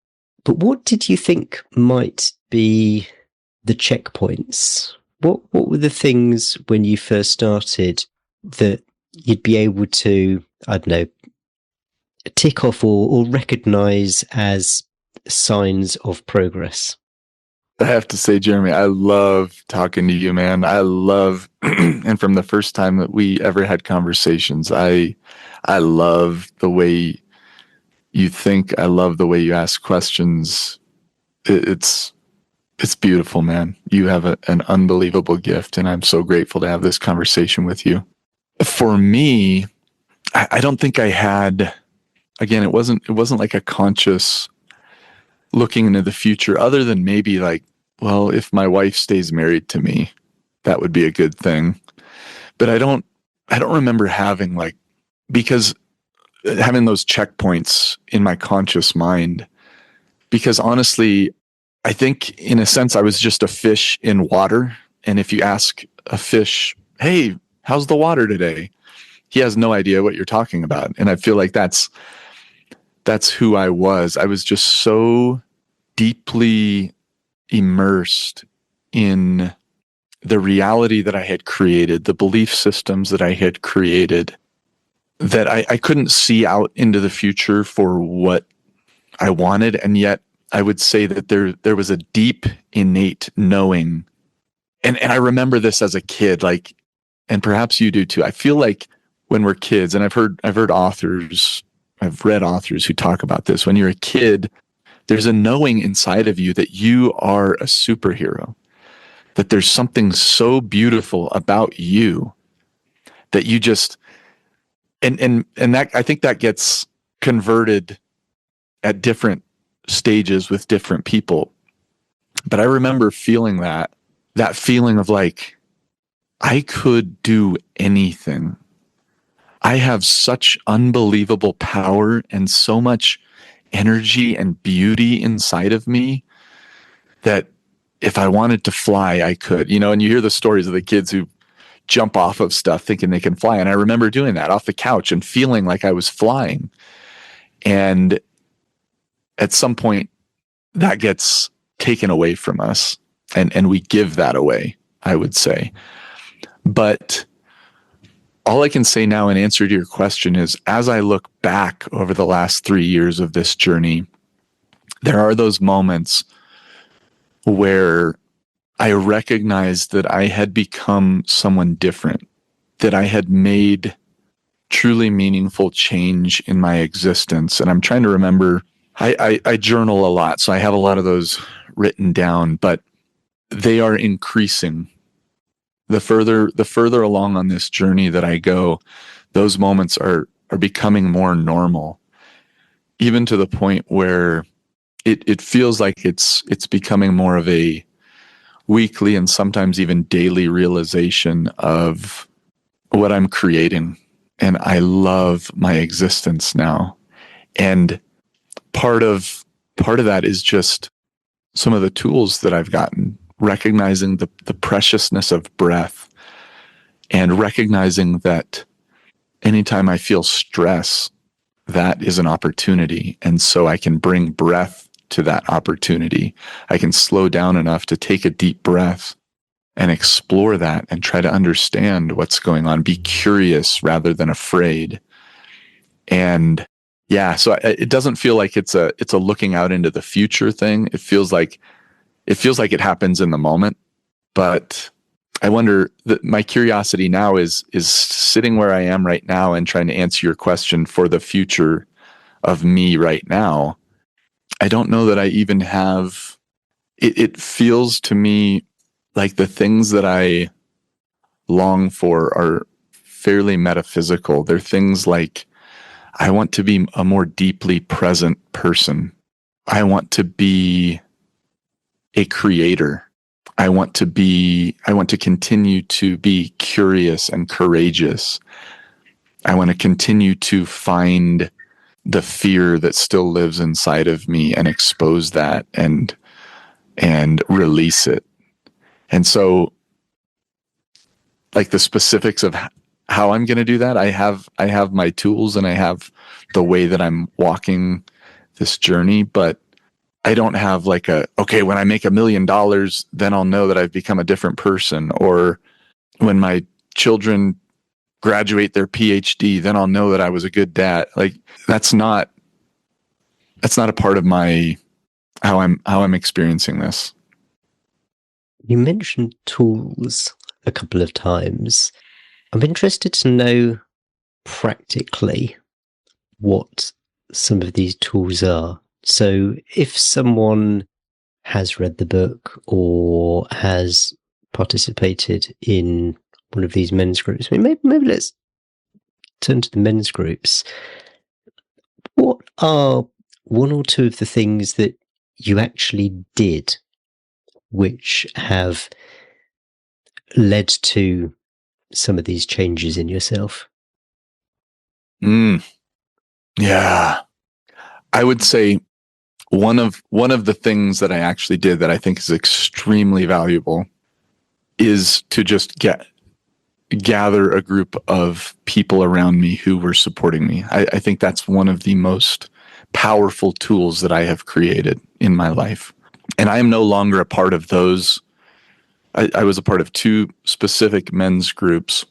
But what did you think might be the checkpoints? What were the things when you first started that you'd be able to, I don't know, tick off or recognise as signs of progress? I have to say, Jeremy, I love talking to you, man. I love, and from the first time that we ever had conversations, I love the way you think. I love the way you ask questions. It's beautiful, man. You have an unbelievable gift, and I'm so grateful to have this conversation with you. For me, I don't think I had, again, it wasn't like a conscious looking into the future, other than maybe like, well, if my wife stays married to me, that would be a good thing. But I don't remember having because having those checkpoints in my conscious mind, because honestly, I think in a sense I was just a fish in water. And if you ask a fish, hey, how's the water today? He has no idea what you're talking about. And I feel like that's who I was. I was just so deeply immersed in the reality that I had created, the belief systems that I had created, that I couldn't see out into the future for what I wanted. And yet I would say that there was a deep, innate knowing. And I remember this as a kid, and perhaps you do too. I feel like when we're kids, and I've read authors who talk about this. When you're a kid, there's a knowing inside of you that you are a superhero, that there's something so beautiful about you that you just, and that, I think that gets converted at different stages with different people. But I remember feeling that feeling of like, I could do anything. I have such unbelievable power and so much energy and beauty inside of me that if I wanted to fly, I could, and you hear the stories of the kids who jump off of stuff thinking they can fly. And I remember doing that off the couch and feeling like I was flying. And at some point that gets taken away from us, and we give that away, I would say. But all I can say now in answer to your question is, as I look back over the last 3 years of this journey, there are those moments where I recognized that I had become someone different, that I had made truly meaningful change in my existence. And I'm trying to remember, I journal a lot, so I have a lot of those written down, but they are increasing. The further along on this journey that I go, those moments are becoming more normal, even to the point where it feels like it's becoming more of a weekly and sometimes even daily realization of what I'm creating. And I love my existence now. And part of that is just some of the tools that I've gotten, recognizing the preciousness of breath, and recognizing that anytime I feel stress, that is an opportunity. And so I can bring breath to that opportunity. I can slow down enough to take a deep breath and explore that and try to understand what's going on, be curious rather than afraid. And yeah, so it doesn't feel like it's a looking out into the future thing. It feels like it happens in the moment. But I wonder, that my curiosity now is sitting where I am right now and trying to answer your question for the future of me right now. I don't know that I even have, it feels to me like the things that I long for are fairly metaphysical. They're things like, I want to be a more deeply present person. I want to be a creator. I want to continue to be curious and courageous. I want to continue to find the fear that still lives inside of me and expose that and release it. And so, like, the specifics of how I'm going to do that, I have my tools and I have the way that I'm walking this journey, but I don't have like okay, when I make $1 million, then I'll know that I've become a different person. Or when my children graduate their PhD, then I'll know that I was a good dad. Like, that's not a part of how I'm experiencing this. You mentioned tools a couple of times. I'm interested to know practically what some of these tools are. So if someone has read the book or has participated in one of these men's groups, maybe let's turn to the men's groups. What are one or two of the things that you actually did which have led to some of these changes in yourself? Yeah. I would say one of the things that I actually did that I think is extremely valuable is to just gather a group of people around me who were supporting me. I think that's one of the most powerful tools that I have created in my life. And I am no longer a part of those. I was a part of 2 specific men's groups.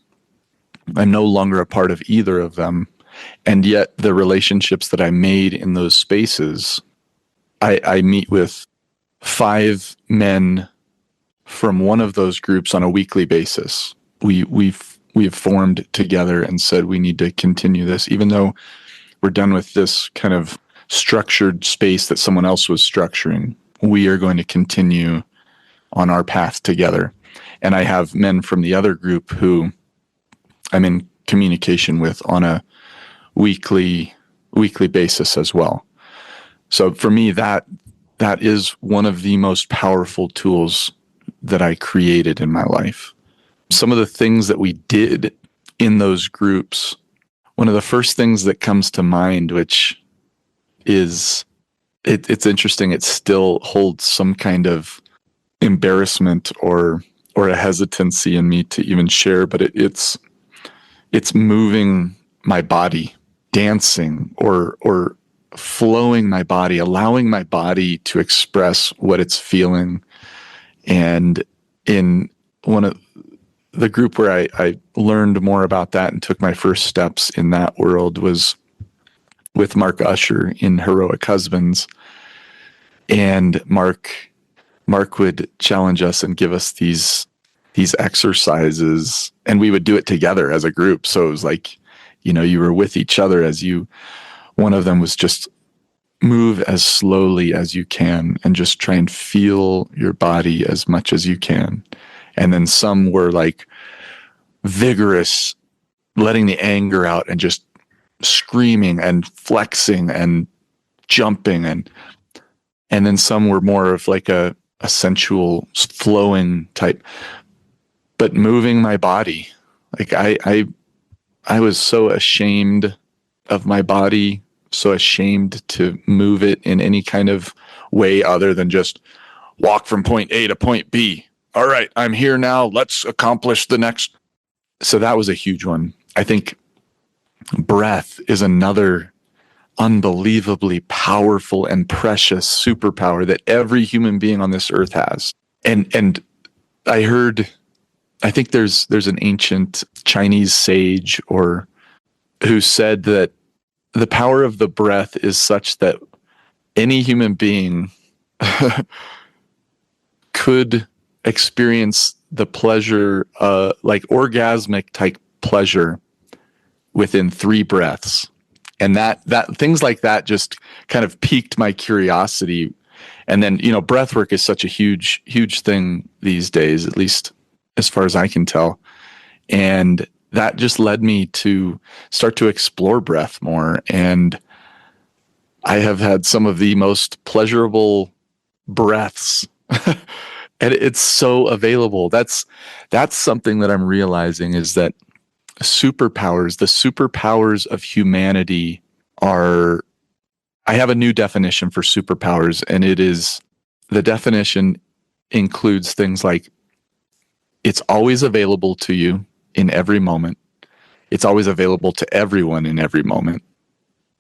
I'm no longer a part of either of them. And yet the relationships that I made in those spaces, I meet with 5 men from one of those groups on a weekly basis. We've formed together and said we need to continue this, even though we're done with this kind of structured space that someone else was structuring. We are going to continue on our path together. And I have men from the other group who I'm in communication with on a weekly basis as well. So for me, that is one of the most powerful tools that I created in my life. Some of the things that we did in those groups, one of the first things that comes to mind, which is, it's interesting, it still holds some kind of embarrassment or a hesitancy in me to even share, but it's moving my body, dancing or flowing my body, allowing my body to express what it's feeling. And in one of the group where I learned more about that and took my first steps in that world was with Mark Usher in Heroic Husbands. And Mark would challenge us and give us these exercises, and we would do it together as a group. So it was like, you were with each other one of them was just move as slowly as you can and just try and feel your body as much as you can. And then some were like vigorous, letting the anger out and just screaming and flexing and jumping. And then some were more of like a sensual flowing type, but moving my body. Like I was so ashamed of my body, so ashamed to move it in any kind of way other than just walk from point A to point B. All right, I'm here now. Let's accomplish the next. So that was a huge one. I think breath is another unbelievably powerful and precious superpower that every human being on this earth has. And I think there's an ancient Chinese sage who said that the power of the breath is such that any human being could experience the pleasure, like orgasmic type pleasure, within 3 breaths. And that things like that just kind of piqued my curiosity. And then, breath work is such a huge, huge thing these days, at least as far as I can tell. And that just led me to start to explore breath more. And I have had some of the most pleasurable breaths. And it's so available. That's something that I'm realizing, is that the superpowers of humanity are, I have a new definition for superpowers, and the definition includes things like it's always available to you in every moment. It's always available to everyone in every moment.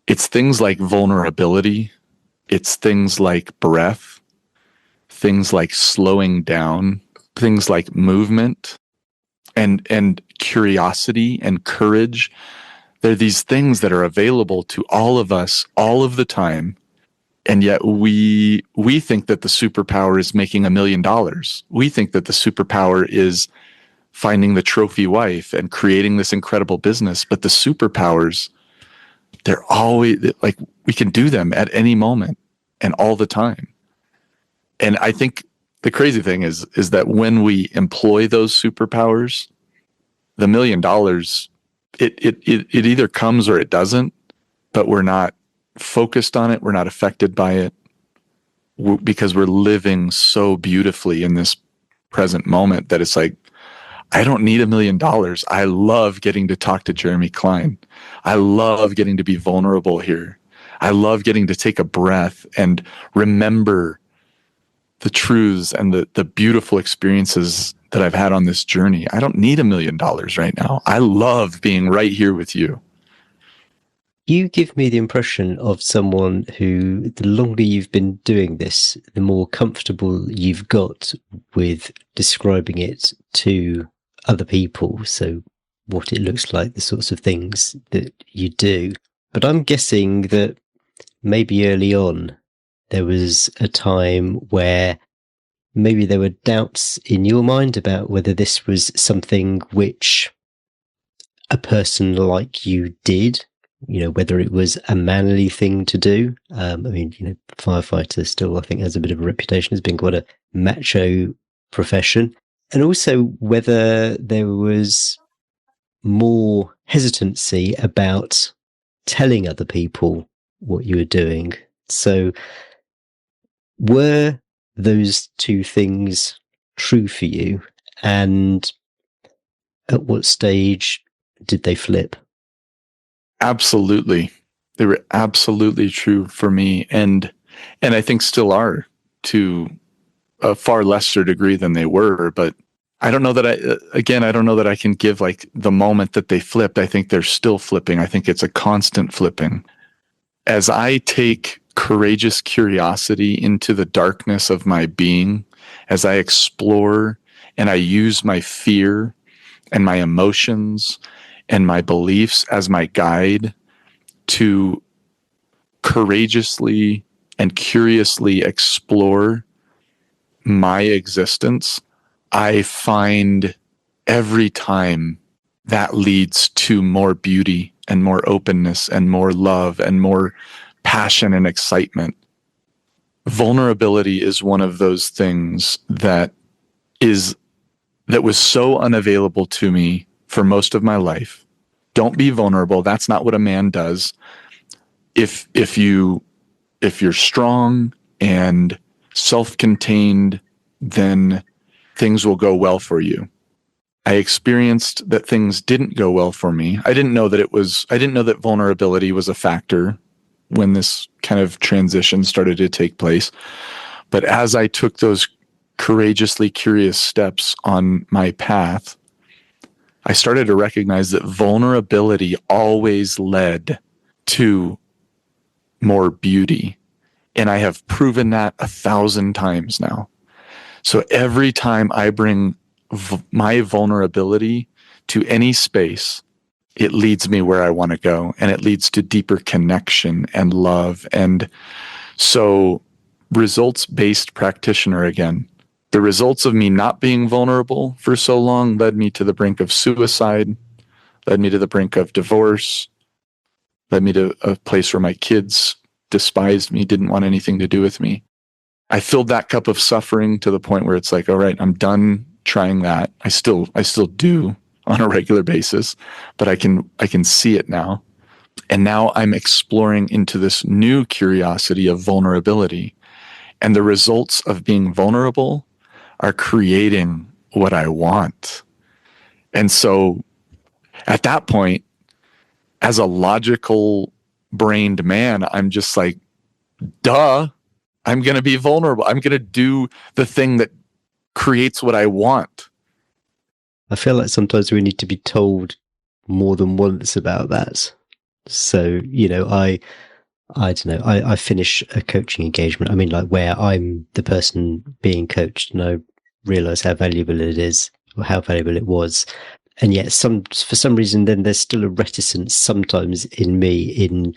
It's things like vulnerability. It's things like breath, things like slowing down, things like movement and curiosity and courage. They're these things that are available to all of us all of the time. And yet we think that the superpower is making $1 million. We think that the superpower is finding the trophy wife and creating this incredible business. But the superpowers, they're always like, we can do them at any moment and all the time. And I think the crazy thing is that when we employ those superpowers, the $1 million, it either comes or it doesn't, but we're not focused on it. We're not affected by it because we're living so beautifully in this present moment that it's like, I don't need $1 million. I love getting to talk to Jeremy Klein. I love getting to be vulnerable here. I love getting to take a breath and remember the truths and the beautiful experiences that I've had on this journey. I don't need $1 million right now. I love being right here with you. You give me the impression of someone who, the longer you've been doing this, the more comfortable you've got with describing it to other people. So what it looks like, the sorts of things that you do. But I'm guessing that maybe early on, there was a time where maybe there were doubts in your mind about whether this was something which a person like you did, whether it was a manly thing to do. Firefighter still, I think, has a bit of a reputation as being quite a macho profession. And also whether there was more hesitancy about telling other people what you were doing. So were those two things true for you? And at what stage did they flip? Absolutely. They were absolutely true for me. And I think still are to a far lesser degree than they were. But I don't know that I don't know that I can give like the moment that they flipped. I think they're still flipping. I think it's a constant flipping. As I take courageous curiosity into the darkness of my being, as I explore and I use my fear and my emotions and my beliefs as my guide to courageously and curiously explore my existence, I find every time that leads to more beauty and more openness and more love and more passion and excitement. Vulnerability is one of those things that was so unavailable to me for most of my life. Don't be vulnerable. That's not what a man does. If you're strong and self-contained, then things will go well for you. I experienced that things didn't go well for me. I didn't know that vulnerability was a factor when this kind of transition started to take place. But as I took those courageously curious steps on my path, I started to recognize that vulnerability always led to more beauty. And I have proven that 1,000 times now. So every time I bring my vulnerability to any space, it leads me where I want to go, and it leads to deeper connection and love. And so results-based practitioner again. The results of me not being vulnerable for so long led me to the brink of suicide, led me to the brink of divorce, led me to a place where my kids despised me, didn't want anything to do with me. I filled that cup of suffering to the point where it's like, all right, I'm done trying that. I still do on a regular basis, but I can see it now. And now I'm exploring into this new curiosity of vulnerability. And the results of being vulnerable are creating what I want. And so at that point, as a logical brained man, I'm just like, duh, I'm going to be vulnerable. I'm going to do the thing that creates what I want. I feel like sometimes we need to be told more than once about that. So, I don't know, I finish a coaching engagement. I mean, like where I'm the person being coached and I realize how valuable it is or how valuable it was. And yet for some reason, then there's still a reticence sometimes in me in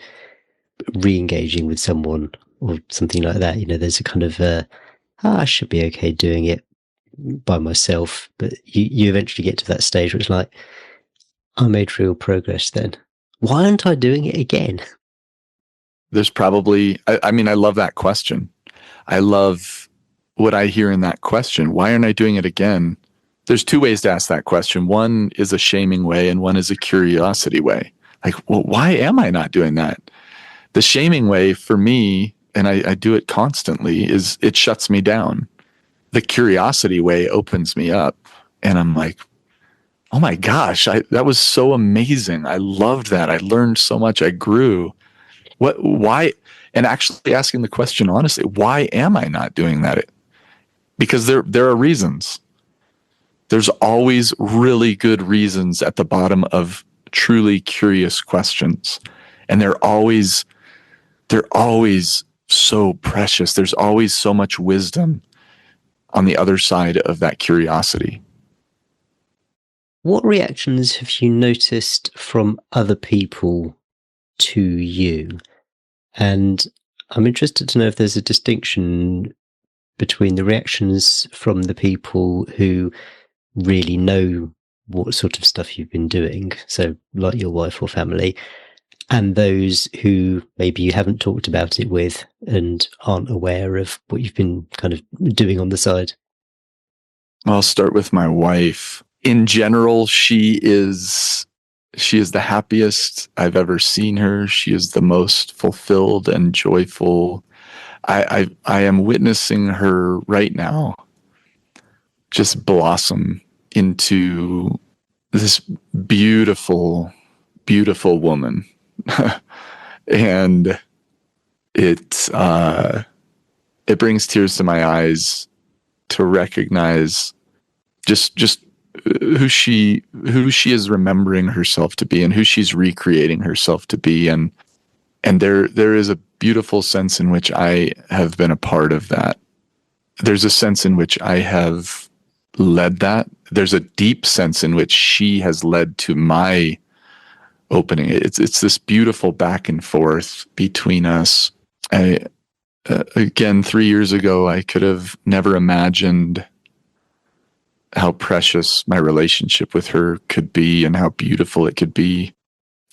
re-engaging with someone or something like that. There's a kind of, I should be okay doing it by myself. But you eventually get to that stage where it's like, I made real progress then. Why aren't I doing it again? There's probably, I mean, I love that question. I love what I hear in that question. Why aren't I doing it again? There's two ways to ask that question. One is a shaming way and one is a curiosity way. Like, well, why am I not doing that? The shaming way for me, and I do it constantly, is it shuts me down. The curiosity way opens me up. And I'm like, oh my gosh, that was so amazing. I loved that. I learned so much. I grew. Why? And actually asking the question honestly, why am I not doing that? Because there are reasons. There's always really good reasons at the bottom of truly curious questions. And they're always so precious. There's always so much wisdom on the other side of that curiosity. What reactions have you noticed from other people to you? And I'm interested to know if there's a distinction between the reactions from the people who really know what sort of stuff you've been doing, so like your wife or family, and those who maybe you haven't talked about it with and aren't aware of what you've been kind of doing on the side. I'll start with my wife. In general, she is the happiest I've ever seen her. She is the most fulfilled and joyful. I am witnessing her right now just blossom into this beautiful, beautiful woman. And it brings tears to my eyes to recognize just who she is remembering herself to be and who she's recreating herself to be. And there is a beautiful sense in which I have been a part of that. There's a sense in which I have led that. There's a deep sense in which she has led to my opening. It's this beautiful back and forth between us. Again, 3 years ago, I could have never imagined how precious my relationship with her could be and how beautiful it could be.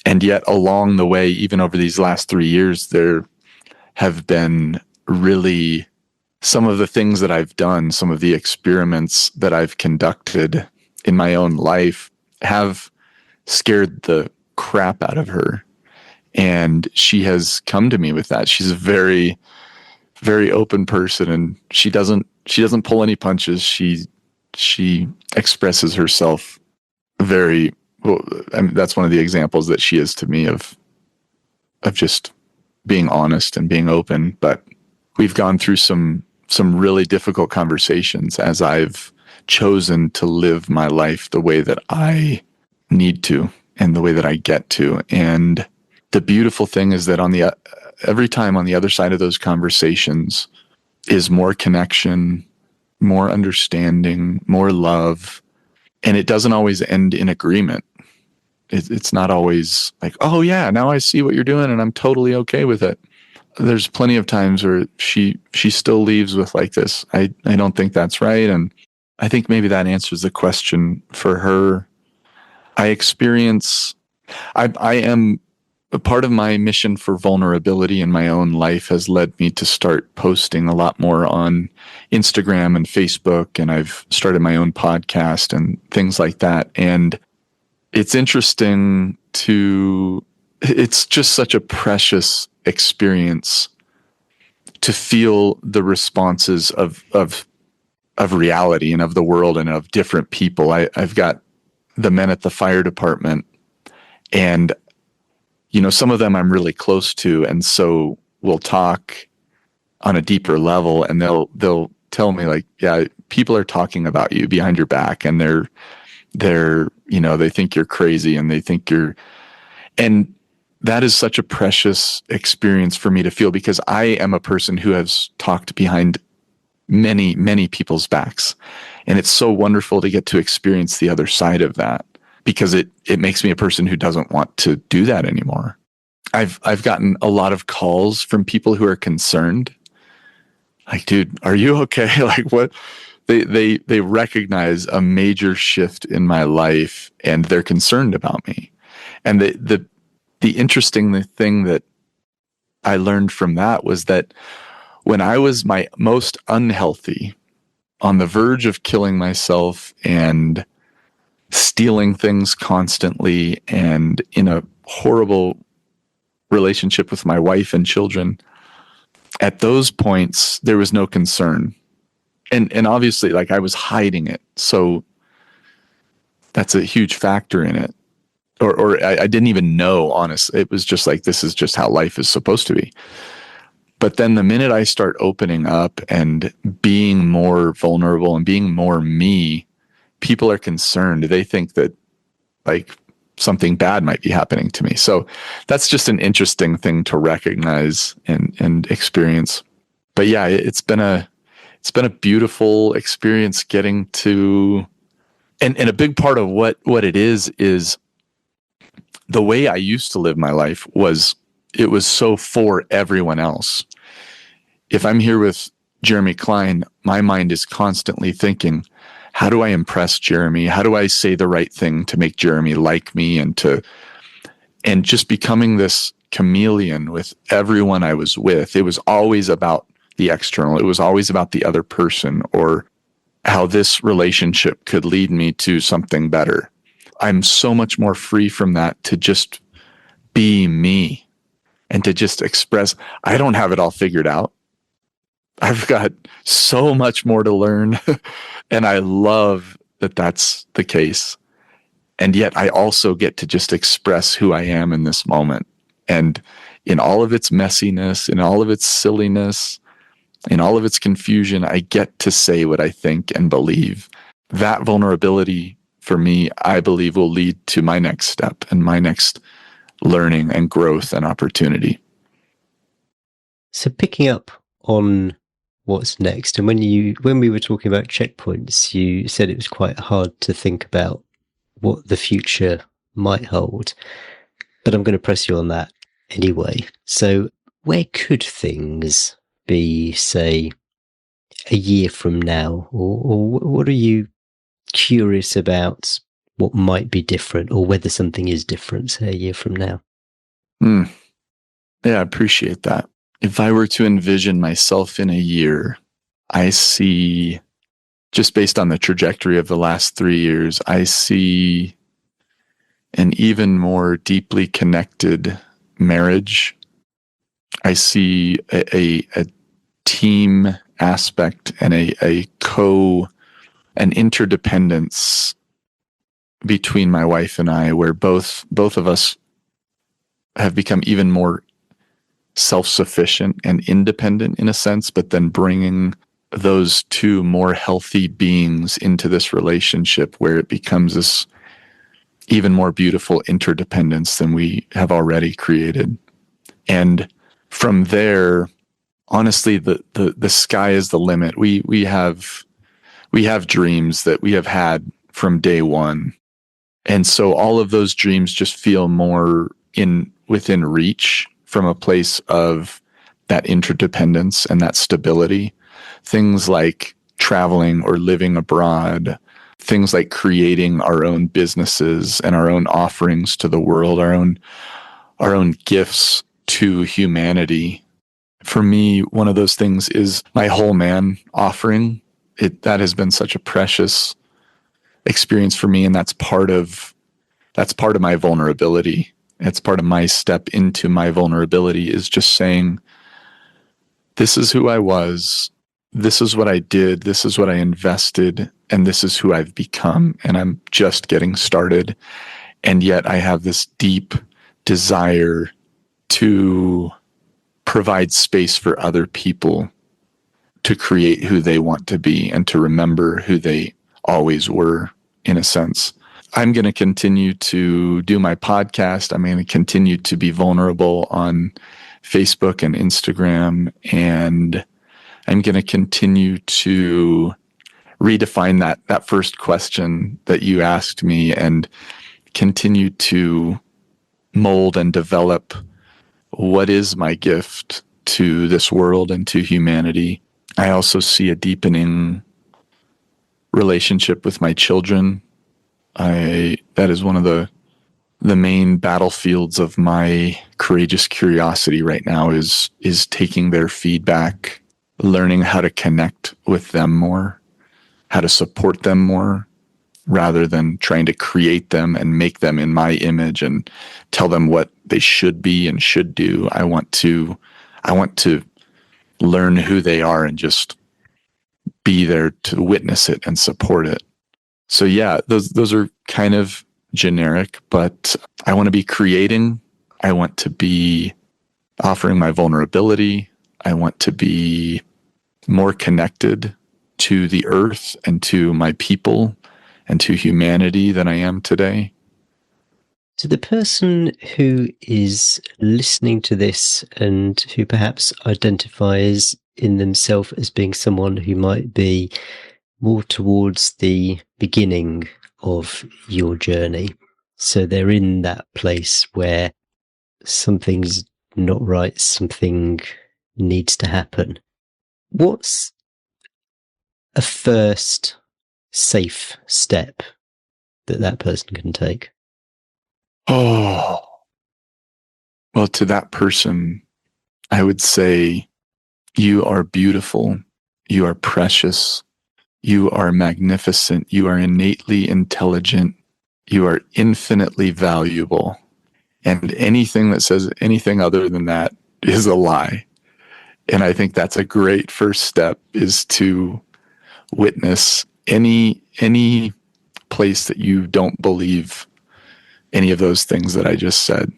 And yet along the way, even over these last 3 years, there have been really some of the things that I've done, some of the experiments that I've conducted in my own life have scared the crap out of her. And she has come to me with that. She's a very, very open person, and she doesn't pull any punches. She expresses herself very well. I mean, that's one of the examples that she is to me of just being honest and being open. But we've gone through some really difficult conversations as I've chosen to live my life the way that I need to and the way that I get to. And the beautiful thing is that every time on the other side of those conversations is more connection, more understanding, more love. And it doesn't always end in agreement. It's not always like, oh yeah, now I see what you're doing and I'm totally okay with it. There's plenty of times where she still leaves with like this, I don't think that's right. And I think maybe that answers the question for her. I am a part of my mission for vulnerability in my own life has led me to start posting a lot more on Instagram and Facebook. And I've started my own podcast and things like that. And it's interesting it's just such a precious experience to feel the responses of reality and of the world and of different people. I've got the men at the fire department And, some of them I'm really close to. And so we'll talk on a deeper level, and they'll tell me like, yeah, people are talking about you behind your back, and they're, they think you're crazy, and they think and that is such a precious experience for me to feel, because I am a person who has talked behind many, many people's backs. And it's so wonderful to get to experience the other side of that, because it makes me a person who doesn't want to do that anymore. I've gotten a lot of calls from people who are concerned. Like, dude, are you okay? Like, what? They recognize a major shift in my life, and they're concerned about me. And the interesting thing that I learned from that was that when I was my most unhealthy, on the verge of killing myself and stealing things constantly, and in a horrible relationship with my wife and children, at those points, there was no concern. And obviously, like, I was hiding it. So that's a huge factor in it. Or I didn't even know, honestly. It was just like, this is just how life is supposed to be. But then the minute I start opening up and being more vulnerable and being more me, people are concerned. They think that, like, something bad might be happening to me. So that's just an interesting thing to recognize and experience. But yeah, it's been a beautiful experience getting to, and a big part of what it is the way I used to live my life was, it was so for everyone else. If I'm here with Jeremy Klein, my mind is constantly thinking, how do I impress Jeremy? How do I say the right thing to make Jeremy like me? And just becoming this chameleon with everyone I was with. It was always about the external. It was always about the other person, or how this relationship could lead me to something better. I'm so much more free from that, to just be me and to just express. I don't have it all figured out. I've got so much more to learn. And I love that that's the case. And yet I also get to just express who I am in this moment. And in all of its messiness, in all of its silliness, in all of its confusion, I get to say what I think and believe. That vulnerability, for me, I believe, will lead to my next step and my next learning and growth and opportunity. So picking up on what's next, and when we were talking about checkpoints, you said it was quite hard to think about what the future might hold. But I'm going to press you on that anyway. So where could things be, say, a year from now? Or what are you curious about, what might be different, or whether something is different, say, a year from now? Yeah, I appreciate that. If I were to envision myself in a year, I see, just based on the trajectory of the last 3 years, I see an even more deeply connected marriage. I see a team aspect and an interdependence between my wife and I, where both of us have become even more self-sufficient and independent in a sense, but then bringing those two more healthy beings into this relationship, where it becomes this even more beautiful interdependence than we have already created. And from there, honestly, the sky is the limit. We have dreams that we have had from day one. And so all of those dreams just feel more within reach, from a place of that interdependence and that stability. Things like traveling or living abroad, things like creating our own businesses and our own offerings to the world, our own gifts to humanity. For me, one of those things is my whole man offering. That has been such a precious experience for me, and that's part of my vulnerability. It's part of my step into my vulnerability, is just saying, this is who I was, this is what I did, this is what I invested, and this is who I've become, and I'm just getting started. And yet I have this deep desire to provide space for other people to create who they want to be and to remember who they always were, in a sense. I'm going to continue to do my podcast. I'm going to continue to be vulnerable on Facebook and Instagram. And I'm going to continue to redefine that first question that you asked me and continue to mold and develop what is my gift to this world and to humanity. I also see a deepening relationship with my children. That is one of the main battlefields of my courageous curiosity right now is taking their feedback, learning how to connect with them more, how to support them more, rather than trying to create them and make them in my image and tell them what they should be and should do. I want to learn who they are and just be there to witness it and support it. So yeah, those are kind of generic, but I want to be creating. I want to be offering my vulnerability. I want to be more connected to the earth and to my people and to humanity than I am today. To the person who is listening to this and who perhaps identifies in themselves as being someone who might be more towards the beginning of your journey, so they're in that place where something's not right, something needs to happen, what's a first safe step that person can take? Oh, well, to that person, I would say, you are beautiful. You are precious. You are magnificent. You are innately intelligent. You are infinitely valuable. And anything that says anything other than that is a lie. And I think that's a great first step, is to witness any place that you don't believe any of those things that I just said.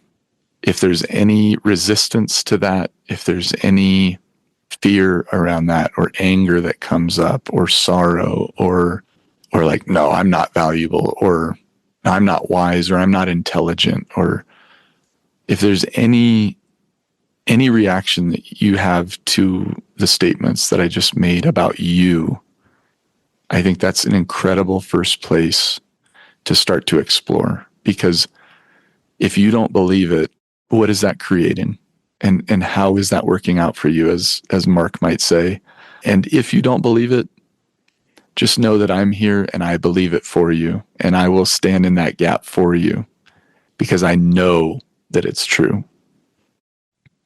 If there's any resistance to that, if there's any fear around that, or anger that comes up, or sorrow, or like, no, I'm not valuable, or I'm not wise, or I'm not intelligent, or if there's any reaction that you have to the statements that I just made about you, I think that's an incredible first place to start to explore. Because if you don't believe it, what is that creating? And how is that working out for you, as Mark might say? And if you don't believe it, just know that I'm here and I believe it for you. And I will stand in that gap for you because I know that it's true.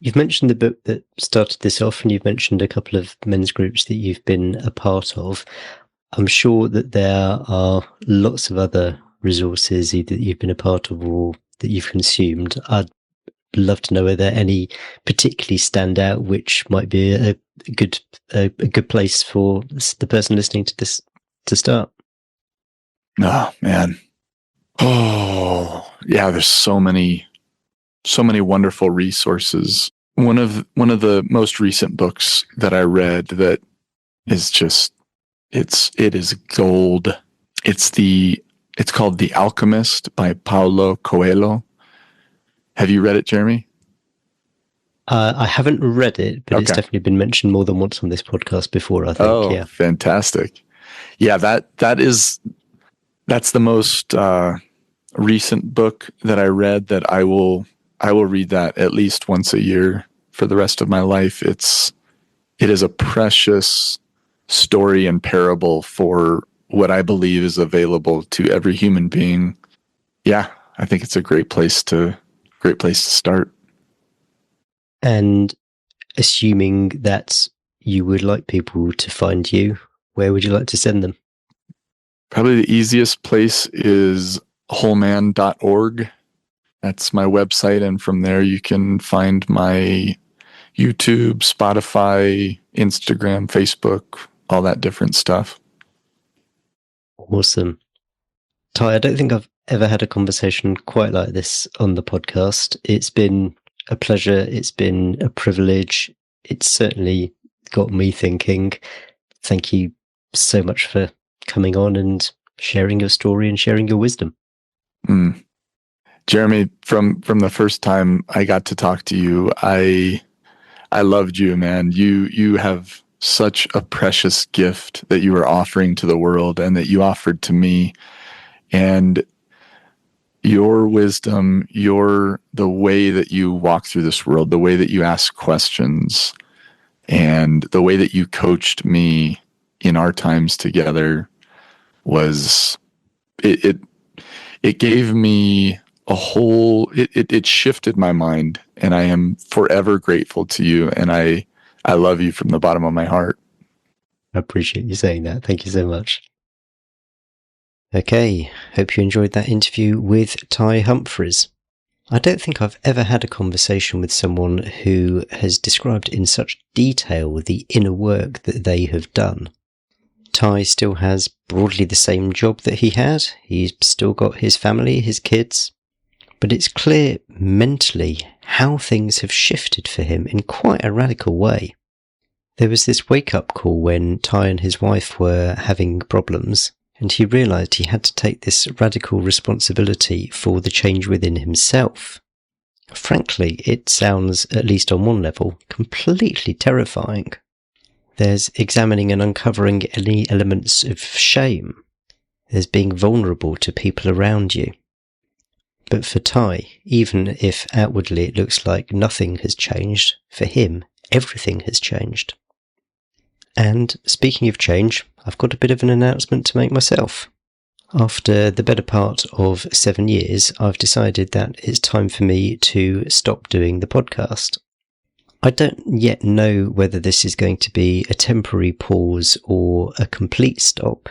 You've mentioned the book that started this off, and you've mentioned a couple of men's groups that you've been a part of. I'm sure that there are lots of other resources either that you've been a part of or that you've consumed. I'd love to know whether any particularly stand out, which might be a good place for the person listening to this to start. Oh, man. Oh, yeah, there's so many wonderful resources. One of the most recent books that I read that is just, it is gold. It's called The Alchemist by Paulo Coelho. Have you read it, Jeremy? I haven't read it, but It's definitely been mentioned more than once on this podcast before, I think. Oh, yeah. Fantastic. Yeah, that's the most recent book that I read that I will read that at least once a year for the rest of my life. It is a precious story and parable for what I believe is available to every human being. Yeah, I think it's a great place to start. And assuming that you would like people to find you, where would you like to send them? Probably the easiest place is wholeman.org. That's my website, and from there you can find my YouTube, Spotify, Instagram, Facebook, all that different stuff. Awesome. Ty, I don't think I've ever had a conversation quite like this on the podcast. It's been a pleasure. It's been a privilege. It's certainly got me thinking. Thank you so much for coming on and sharing your story and sharing your wisdom. Jeremy, from the first time I got to talk to you, I loved you, man. You have such a precious gift that you are offering to the world and that you offered to me. And your wisdom, the way that you walk through this world, the way that you ask questions, and the way that you coached me in our times together was it gave me a whole, it shifted my mind, and I am forever grateful to you, and I love you from the bottom of my heart. I appreciate you saying that. Thank you so much. Okay, hope you enjoyed that interview with Ty Humphries. I don't think I've ever had a conversation with someone who has described in such detail the inner work that they have done. Ty still has broadly the same job that he had. He's still got his family, his kids. But it's clear mentally how things have shifted for him in quite a radical way. There was this wake-up call when Ty and his wife were having problems, and he realised he had to take this radical responsibility for the change within himself. Frankly, it sounds, at least on one level, completely terrifying. There's examining and uncovering any elements of shame. There's being vulnerable to people around you. But for Ty, even if outwardly it looks like nothing has changed, for him, everything has changed. And speaking of change, I've got a bit of an announcement to make myself. After the better part of 7 years, I've decided that it's time for me to stop doing the podcast. I don't yet know whether this is going to be a temporary pause or a complete stop.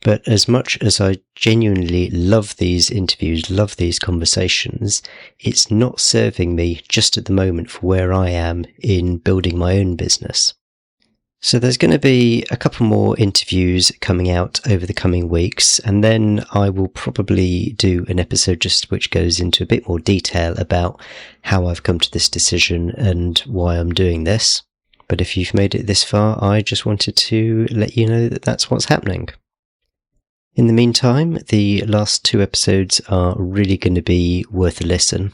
But as much as I genuinely love these interviews, love these conversations, it's not serving me just at the moment for where I am in building my own business. So there's going to be a couple more interviews coming out over the coming weeks, and then I will probably do an episode just which goes into a bit more detail about how I've come to this decision and why I'm doing this. But if you've made it this far, I just wanted to let you know that that's what's happening. In the meantime, the last 2 episodes are really going to be worth a listen.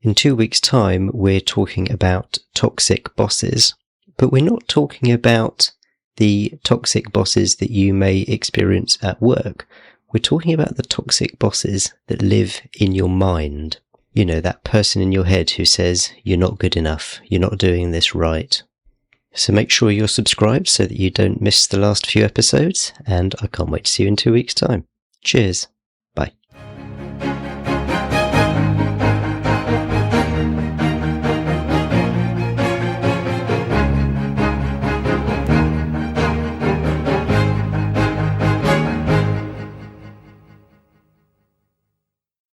In 2 weeks' time, we're talking about toxic bosses. But we're not talking about the toxic bosses that you may experience at work. We're talking about the toxic bosses that live in your mind. You know, that person in your head who says, you're not good enough, you're not doing this right. So make sure you're subscribed so that you don't miss the last few episodes, and I can't wait to see you in 2 weeks' time. Cheers.